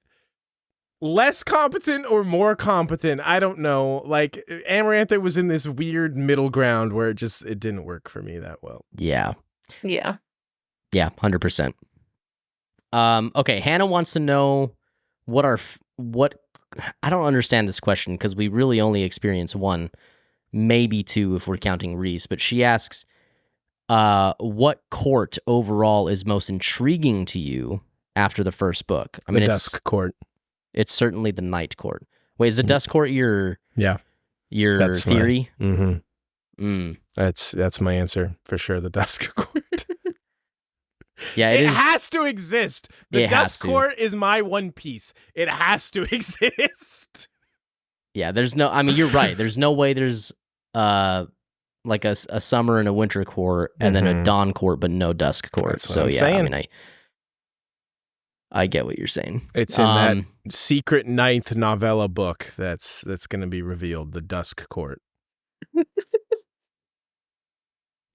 less competent or more competent. I don't know. Like Amarantha was in this weird middle ground where it didn't work for me that well. Yeah. Yeah. Yeah, 100%. Okay, Hannah wants to know what I don't understand this question because we really only experience one, maybe two if we're counting Rhys, but she asks what court overall is most intriguing to you after the first book? I mean, the Dusk Court. It's certainly the Night Court. Wait, is the Dusk Court your That's theory? That's my answer for sure. The Dusk Court. Yeah, it has to exist. The Dusk Court is my One Piece. It has to exist. Yeah, there's no. I mean, you're right. There's no way there's like a summer and a winter court, and then a dawn court, but no dusk court. That's what so I'm yeah, saying. I mean, I get what you're saying. It's in that secret 9th novella book that's going to be revealed. The Dusk Court.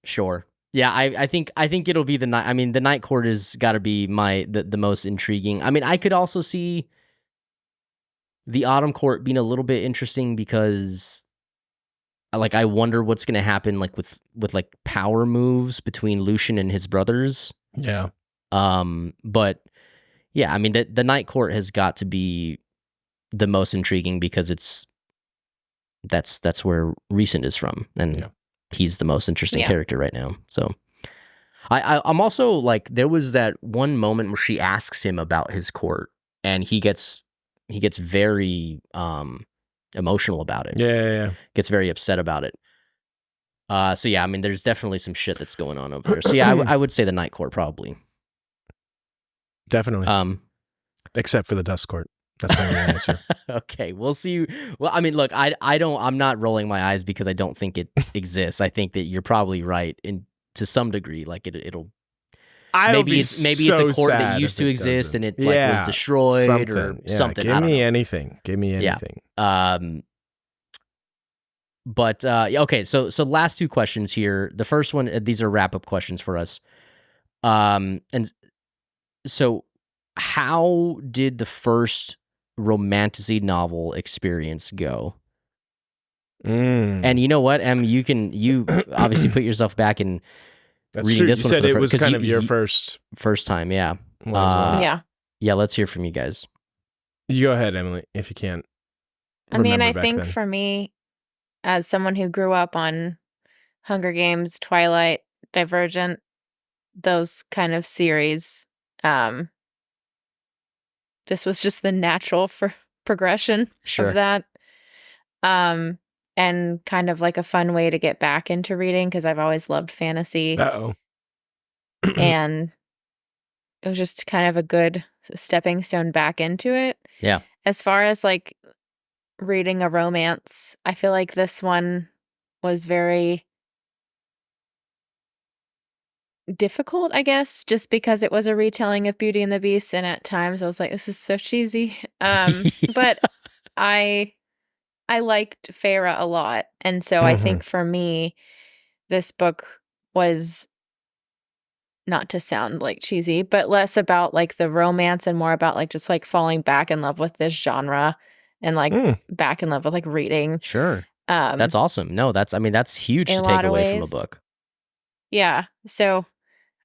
Sure. Yeah, I think it'll be the night. I mean, the Night Court has got to be the most intriguing. I mean, I could also see the Autumn Court being a little bit interesting because, like, I wonder what's going to happen, like with like power moves between Lucian and his brothers. Yeah. But yeah, I mean, the Night Court has got to be the most intriguing because that's where Recent is from, and he's the most interesting character right now. So I'm also like, there was that one moment where she asks him about his court, and he gets very emotional about it. Yeah. Gets very upset about it. So yeah, I mean, there's definitely some shit that's going on over there. So yeah, I would say the Night Court probably. Definitely. Except for the Dust Court. That's my answer. Okay, we'll see. Well, I mean, look, I'm not rolling my eyes because I don't think it exists. I think that you're probably right, to some degree. Like it'll. Maybe it's a court that used to exist and it was destroyed or something. Give me anything. Yeah. But okay, so last two questions here. The first one, these are wrap up questions for us. And so, how did the first romantasy novel experience go? And you know what, Em, you obviously put yourself back in reading this you one. Said it was kind of your first time, yeah. Yeah. Let's hear from you guys. You go ahead, Emily, if you can. I mean, I think for me, as someone who grew up on Hunger Games, Twilight, Divergent, those kind of series, this was just the natural progression of that. And kind of like a fun way to get back into reading because I've always loved fantasy. And it was just kind of a good stepping stone back into it. Yeah. As far as like reading a romance, I feel like this one was very difficult, I guess, just because it was a retelling of Beauty and the Beast, and at times I was like, this is so cheesy. But I liked Feyre a lot, and so I think for me, this book was, not to sound like cheesy, but less about like the romance and more about like just like falling back in love with this genre and like back in love with like reading. Sure. That's awesome. No, that's huge to take away from a book. Yeah. So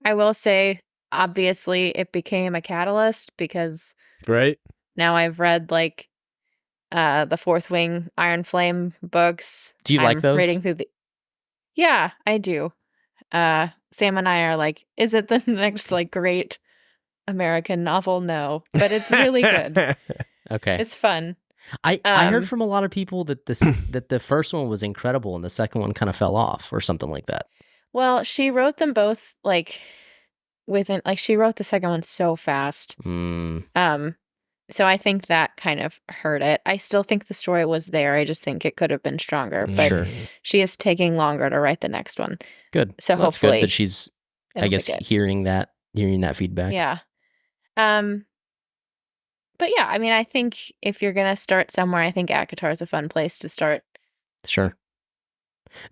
I will say, obviously, it became a catalyst because now I've read like the Fourth Wing Iron Flame books. Do you like those? Reading through Yeah, I do. Sam and I are like, is it the next like great American novel? No, but it's really good. Okay. It's fun. I heard from a lot of people that that the first one was incredible and the second one kind of fell off or something like that. Well, she wrote them both like she wrote the second one so fast. So I think that kind of hurt it. I still think the story was there. I just think it could have been stronger. But she is taking longer to write the next one. Good. So well, hopefully that's good that she's, I guess, hearing that feedback. Yeah. But yeah, I mean, I think if you're gonna start somewhere, I think ACOTAR is a fun place to start. Sure.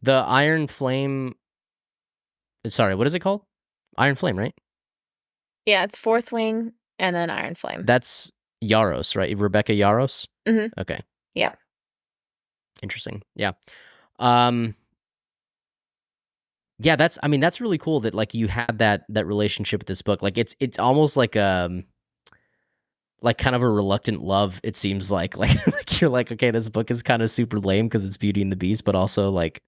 The Iron Flame. Sorry, what is it called? Iron Flame, right? Yeah, it's Fourth Wing and then Iron Flame. That's Yaros, right? Rebecca Yaros? Mm-hmm. Okay. Yeah. Interesting. Yeah. Yeah, that's really cool that like you had that relationship with this book. Like it's almost like kind of a reluctant love, it seems like you're like, okay, this book is kind of super lame because it's Beauty and the Beast, but also like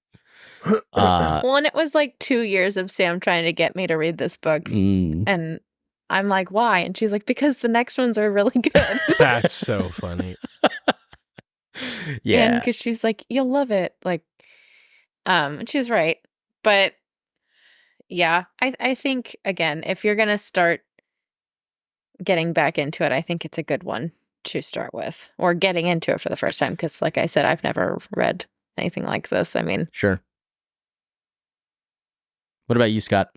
well, and it was like 2 years of Sam trying to get me to read this book. And I'm like, why? And she's like, because the next ones are really good. That's so funny. Yeah. And because she's like, you'll love it. Like, and she was right. But yeah, I think, again, if you're going to start getting back into it, I think it's a good one to start with, or getting into it for the first time. Because like I said, I've never read anything like this. I mean, sure. What about you, Scott?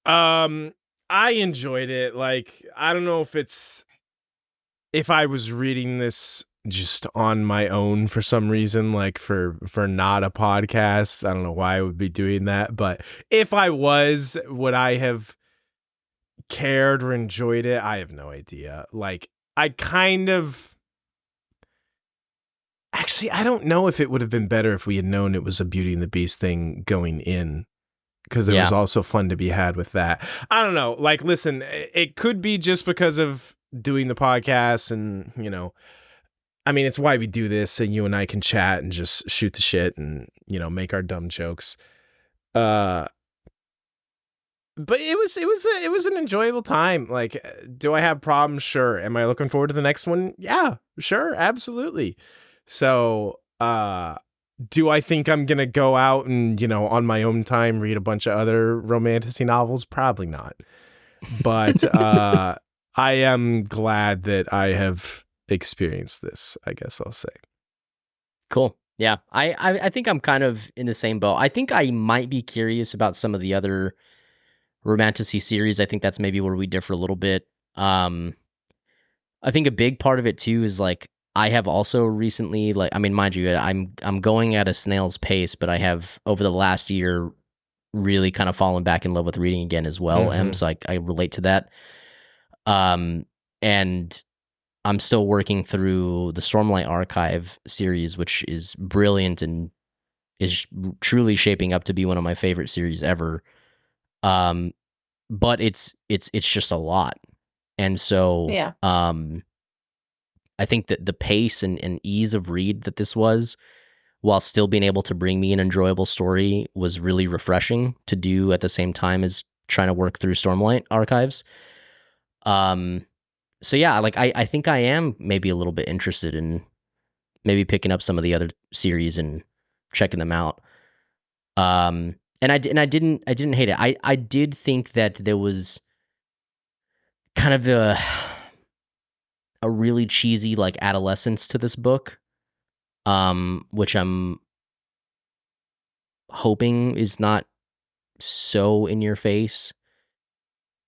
I enjoyed it. Like, I don't know if I was reading this just on my own for some reason, like for not a podcast. I don't know why I would be doing that, but if I was, would I have cared or enjoyed it? I have no idea. Like, I kind of... Actually, I don't know if it would have been better if we had known it was a Beauty and the Beast thing going in. because there was also fun to be had with that. I don't know. Like, listen, it could be just because of doing the podcast and, you know, I mean, it's why we do this, so you and I can chat and just shoot the shit and, you know, make our dumb jokes. But it was an enjoyable time. Like, do I have problems? Sure. Am I looking forward to the next one? Yeah, sure, absolutely. So, do I think I'm gonna go out and, you know, on my own time read a bunch of other romantasy novels? Probably not. But I am glad that I have experienced this, I guess I'll say. Cool. Yeah. I think I'm kind of in the same boat. I think I might be curious about some of the other romantasy series. I think that's maybe where we differ a little bit. I think a big part of it too is like I have also recently, like, I mean, mind you, I'm going at a snail's pace, but I have over the last year really kind of fallen back in love with reading again as well. So I relate to that. And I'm still working through the Stormlight Archive series, which is brilliant and is truly shaping up to be one of my favorite series ever. But it's just a lot. And so I think that the pace and ease of read that this was, while still being able to bring me an enjoyable story, was really refreshing to do at the same time as trying to work through Stormlight Archives. So yeah, like I think I am maybe a little bit interested in maybe picking up some of the other series and checking them out. And I didn't hate it. I did think that there was kind of a really cheesy like adolescence to this book, which I'm hoping is not so in your face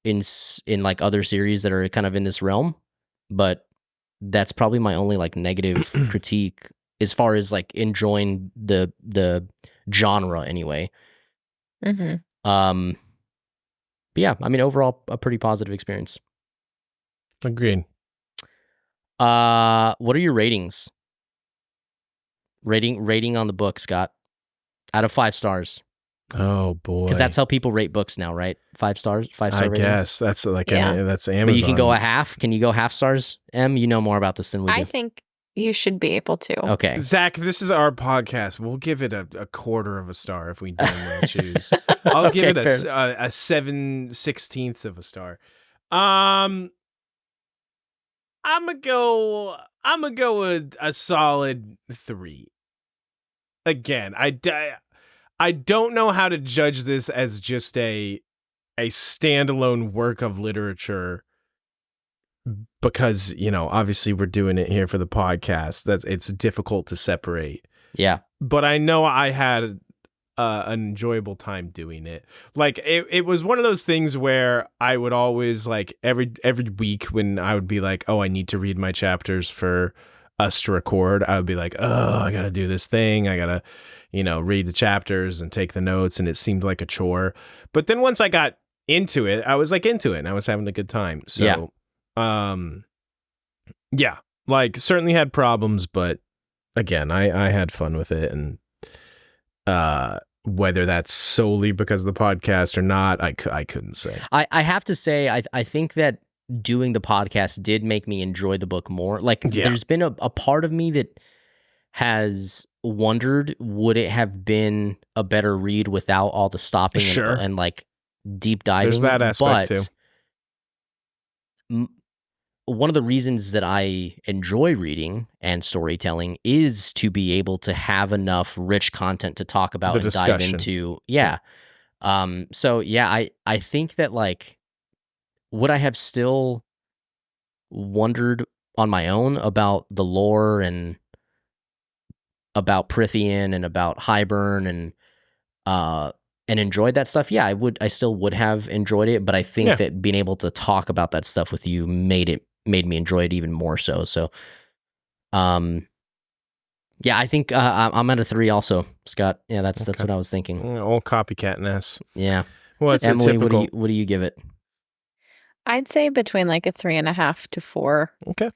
in like other series that are kind of in this realm. But that's probably my only like negative critique as far as like enjoying the genre anyway. But yeah, I mean, overall a pretty positive experience. Agreed. What are your ratings? Rating on the book, Scott, out of 5 stars. Oh boy, because that's how people rate books now, right? 5 stars, 5-star ratings. I guess that's like that's Amazon. But you can go a half. Can you go half stars? Em, you know more about this than we do. I think you should be able to. Okay, Zach, this is our podcast. We'll give it a 1/4 of a star if we damn well choose. I'll give it a 7/16 of a star. I'm gonna go with a solid 3. Again, I don't know how to judge this as just a standalone work of literature, because, you know, obviously we're doing it here for the podcast. It's difficult to separate. Yeah. But I know I had an enjoyable time doing it. Like it was one of those things where I would always like every week when I would be like, oh, I need to read my chapters for us to record, I would be like, oh, I gotta do this thing. I gotta, you know, read the chapters and take the notes, and it seemed like a chore. But then once I got into it, I was like into it and I was having a good time. So yeah, like certainly had problems, but again, I had fun with it. And whether that's solely because of the podcast or not, I couldn't say. I have to say, I think that doing the podcast did make me enjoy the book more. Like there's been a part of me that has wondered, would it have been a better read without all the stopping and like deep diving? There's that aspect too. One of the reasons that I enjoy reading and storytelling is to be able to have enough rich content to talk about and dive into. Yeah. So yeah, I think that like, would I have still wondered on my own about the lore and about Prythian and about Highburn and enjoyed that stuff? Yeah, I still would have enjoyed it, but I think that being able to talk about that stuff with you made me enjoy it even more so. So, yeah, I think I'm at a 3 also, Scott. Yeah, that's what I was thinking. Old copycatness. Yeah. Well, it's Emily, typical. what do you give it? I'd say between like a 3.5 to 4. Okay.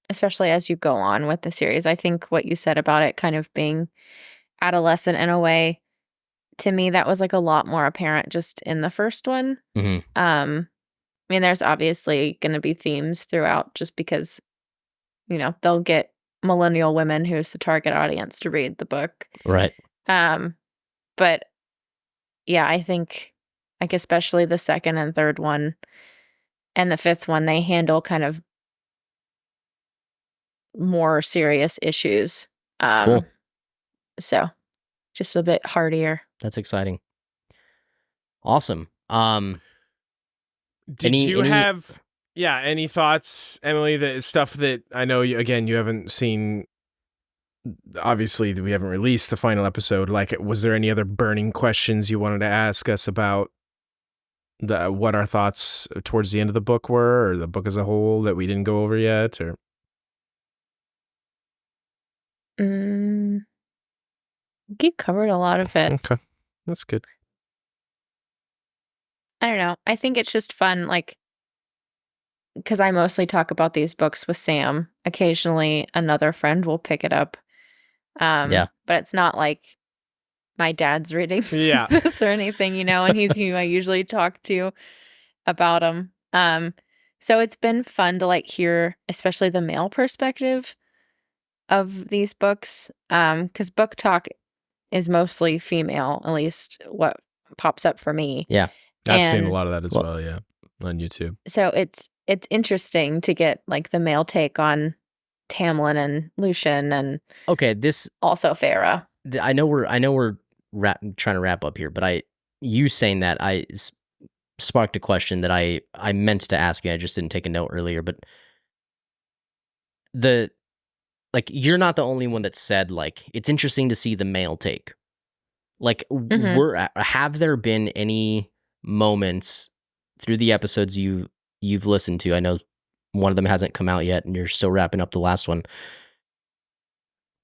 Especially as you go on with the series. I think what you said about it kind of being adolescent in a way to me, that was like a lot more apparent just in the first one. Mhm. I mean, there's obviously going to be themes throughout just because, they'll get millennial women who's the target audience to read the book. Right. But yeah, I think like especially the second and third one and the fifth one, they handle kind of more serious issues. Cool. So just a bit hardier. That's exciting. Awesome. Did you have any thoughts, Emily, that stuff that I know you haven't seen? Obviously, we haven't released the final episode. Like, was there any other burning questions you wanted to ask us about what our thoughts towards the end of the book were, or the book as a whole that we didn't go over yet? Or You covered a lot of it. Okay, that's good. I don't know. I think it's just fun, like, because I mostly talk about these books with Sam. Occasionally, another friend will pick it up. But it's not like my dad's reading this or anything, and he's who I usually talk to about them. So it's been fun to like hear, especially the male perspective of these books, because book talk is mostly female, at least what pops up for me. Yeah, I've seen a lot of that as well. Yeah, on YouTube. So it's interesting to get like the male take on Tamlin and Lucien and this also Farah. I know we're trying to wrap up here, but you saying that I sparked a question that I meant to ask you. I just didn't take a note earlier, but you're not the only one that said like it's interesting to see the male take. Like, have there been any moments through the episodes you've listened to? I know one of them hasn't come out yet, and you're still wrapping up the last one,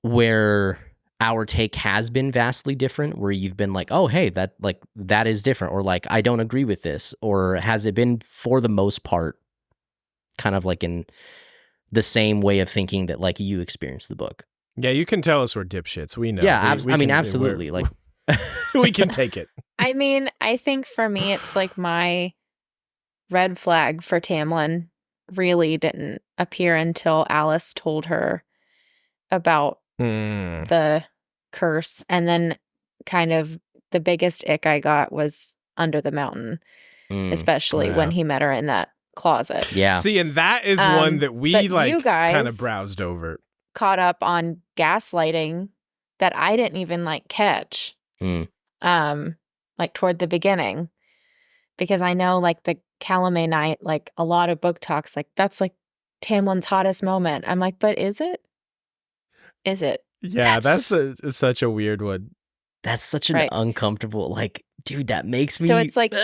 where our take has been vastly different, where you've been like, oh, hey, that is different, or like, I don't agree with this, or has it been for the most part kind of like in the same way of thinking that like you experienced the book? Yeah, you can tell us we're dipshits. We know. Yeah, absolutely. Like, we can take it. I mean, I think for me, it's like my red flag for Tamlin really didn't appear until Alice told her about the curse. And then kind of the biggest ick I got was Under the Mountain, especially when he met her in that closet. Yeah. See, and that is one that we like you guys kind of browsed over. Caught up on gaslighting that I didn't even like catch. Like toward the beginning. Because I know like the Calumet night, like a lot of book talks, like that's like Tamlin's hottest moment. I'm like, but is it? Is it? Yeah, that's such a weird one. That's such an uncomfortable, like, dude, that makes me. So it's like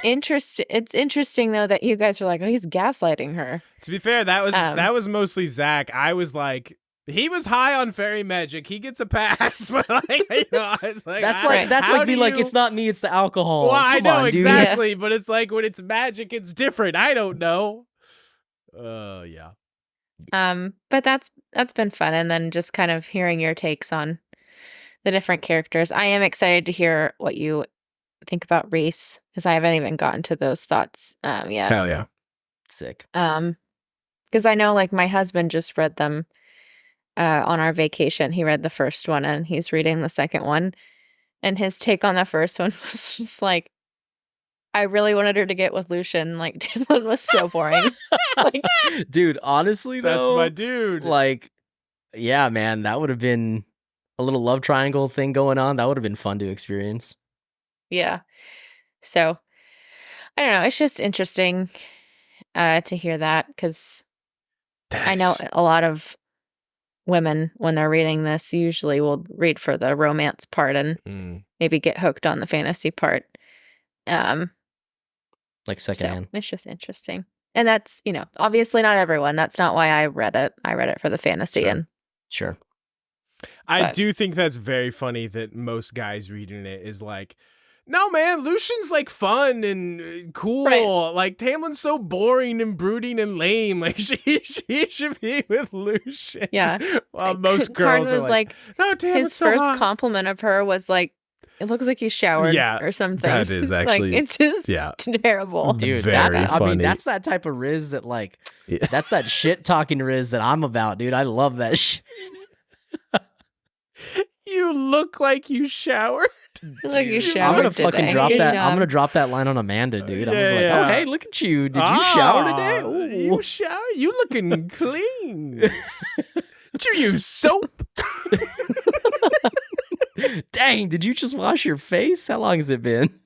interesting. It's interesting though that you guys are like, oh, he's gaslighting her. To be fair, that was mostly Zach. I was like, he was high on fairy magic. He gets a pass. But like, I was like, that's like me. Like, it's not me. It's the alcohol. Well, I know exactly, Yeah. but it's like when it's magic, it's different. I don't know. Yeah. But that's been fun, and then just kind of hearing your takes on the different characters. I am excited to hear what you think about Reese, because I haven't even gotten to those thoughts yet. Hell yeah. Sick. Because I know like my husband just read them on our vacation. He read the first one and he's reading the second one, and his take on the first one was just like, I really wanted her to get with Lucien. Like, Tamlin was so boring. Like, dude, honestly, though, that's my dude. Like, yeah, man, that would have been a little love triangle thing going on. That would have been fun to experience. Yeah. So, I don't know. It's just interesting to hear that, because I know a lot of women, when they're reading this, usually will read for the romance part and maybe get hooked on the fantasy part. Like secondhand. So it's just interesting. And that's, obviously not everyone. That's not why I read it. I read it for the fantasy. Sure. I do think that's very funny that most guys reading it is like, no, man, Lucian's like fun and cool. Right. Like, Tamlin's so boring and brooding and lame. Like, she should be with Lucien. Yeah. Well, most girls Karn was are like, no, Tamlin's his so first hot. compliment of her was like, it looks like you showered or something. That is actually like, it's just terrible. Dude, Very funny. that's that type of Riz that like that's that shit talking Riz that I'm about, dude. I love that shit. You look like you showered. Like you showered. I'm gonna today. fucking drop Good that. job. I'm gonna drop that line on Amanda, dude. I'm gonna be like, Yeah. oh hey, look at you. Did you shower today? Ooh. You shower? You looking clean. Did you use soap? Dang, did you just wash your face? How long has it been?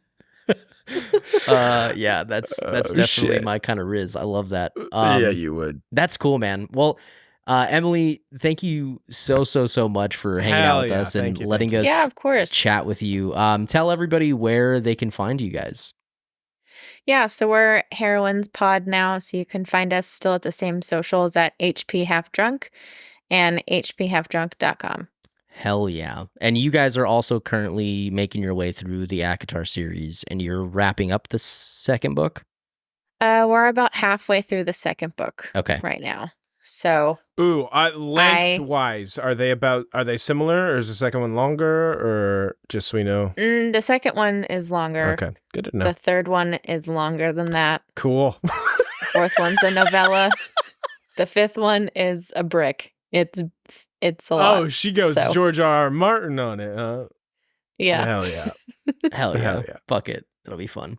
Yeah, that's definitely shit. my kind of Riz. I love that. Yeah, you would. That's cool, man. Well, Emily, thank you so much for hanging Hell out with yeah, us and thank you, letting thank us Yeah, of course. chat with you. Tell everybody where they can find you guys. Yeah, so we're Heroines Pod now, so you can find us still at the same socials at HPHalfdrunk and HPHalfdrunk.com. Hell yeah. And you guys are also currently making your way through the ACOTAR series, and you're wrapping up the second book? We're about halfway through the second book right now. So Ooh, lengthwise, are they similar, or is the second one longer, or just so we know? the second one is longer. Okay, good to know. The third one is longer than that. Cool. Fourth one's a novella. The fifth one is a brick. It's a lot. Oh, she goes George R.R. Martin on it, huh? Yeah. Hell yeah. Hell yeah. Hell yeah. Fuck it. It'll be fun.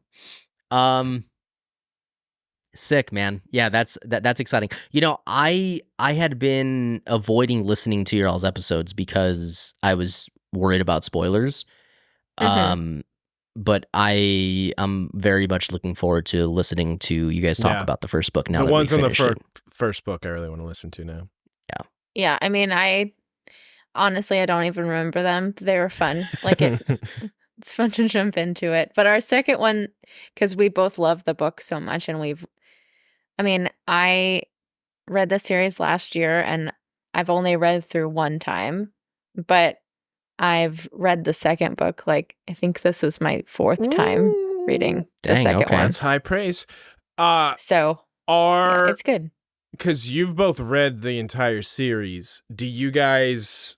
Sick, man. Yeah, that's exciting. You know, I had been avoiding listening to your all's episodes because I was worried about spoilers. But I am very much looking forward to listening to you guys talk about the first book now. The that ones we on the finished it. first book I really want to listen to now. Yeah, I mean, honestly, I don't even remember them. They were fun. Like it's fun to jump into it. But our second one, because we both love the book so much, and I read the series last year, and I've only read through one time, but I've read the second book. Like, I think this is my fourth time reading the second one. That's high praise. So it's good. Because you've both read the entire series, do you guys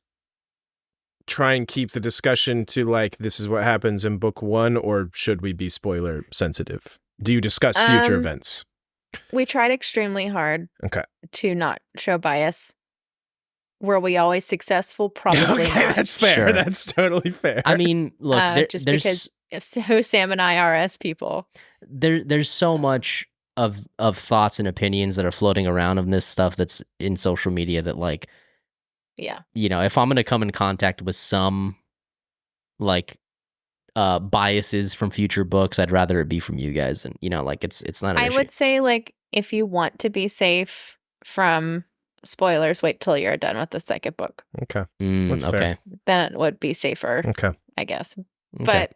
try and keep the discussion to like, this is what happens in book one, or should we be spoiler sensitive? Do you discuss future events? We tried extremely hard to not show bias. Were we always successful? Probably not. That's fair. Sure. That's totally fair. I mean, look, just because who Sam and I are as people. There's so much of thoughts and opinions that are floating around of this stuff that's in social media that, like, you know, if I'm going to come in contact with some like biases from future books, I'd rather it be from you guys. And, you know, like it's not an issue. I would say, like, if you want to be safe from spoilers, wait till you're done with the second book. Okay. That's fair. Then it would be safer. Okay. I guess. But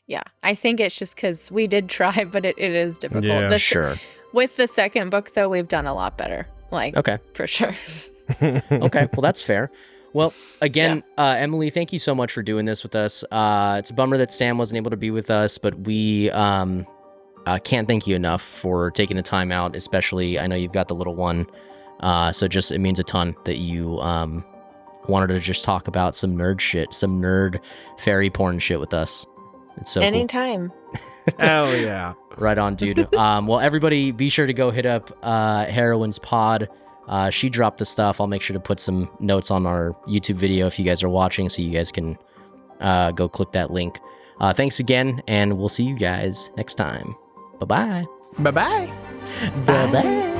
yeah, I think it's just because we did try, but it is difficult. Yeah, sure. With the second book, though, we've done a lot better. Like, for sure. Okay, well, that's fair. Well, again, Emily, thank you so much for doing this with us. It's a bummer that Sam wasn't able to be with us, but we can't thank you enough for taking the time out, especially I know you've got the little one. So just it means a ton that you wanted to just talk about some nerd shit, some nerd fairy porn shit with us. It's so anytime. Cool. Hell yeah. Right on, dude. Well, everybody be sure to go hit up Heroines Pod. She dropped the stuff. I'll make sure to put some notes on our YouTube video if you guys are watching, so you guys can go click that link. Thanks again, and we'll see you guys next time. Bye-bye. Bye-bye. Bye-bye.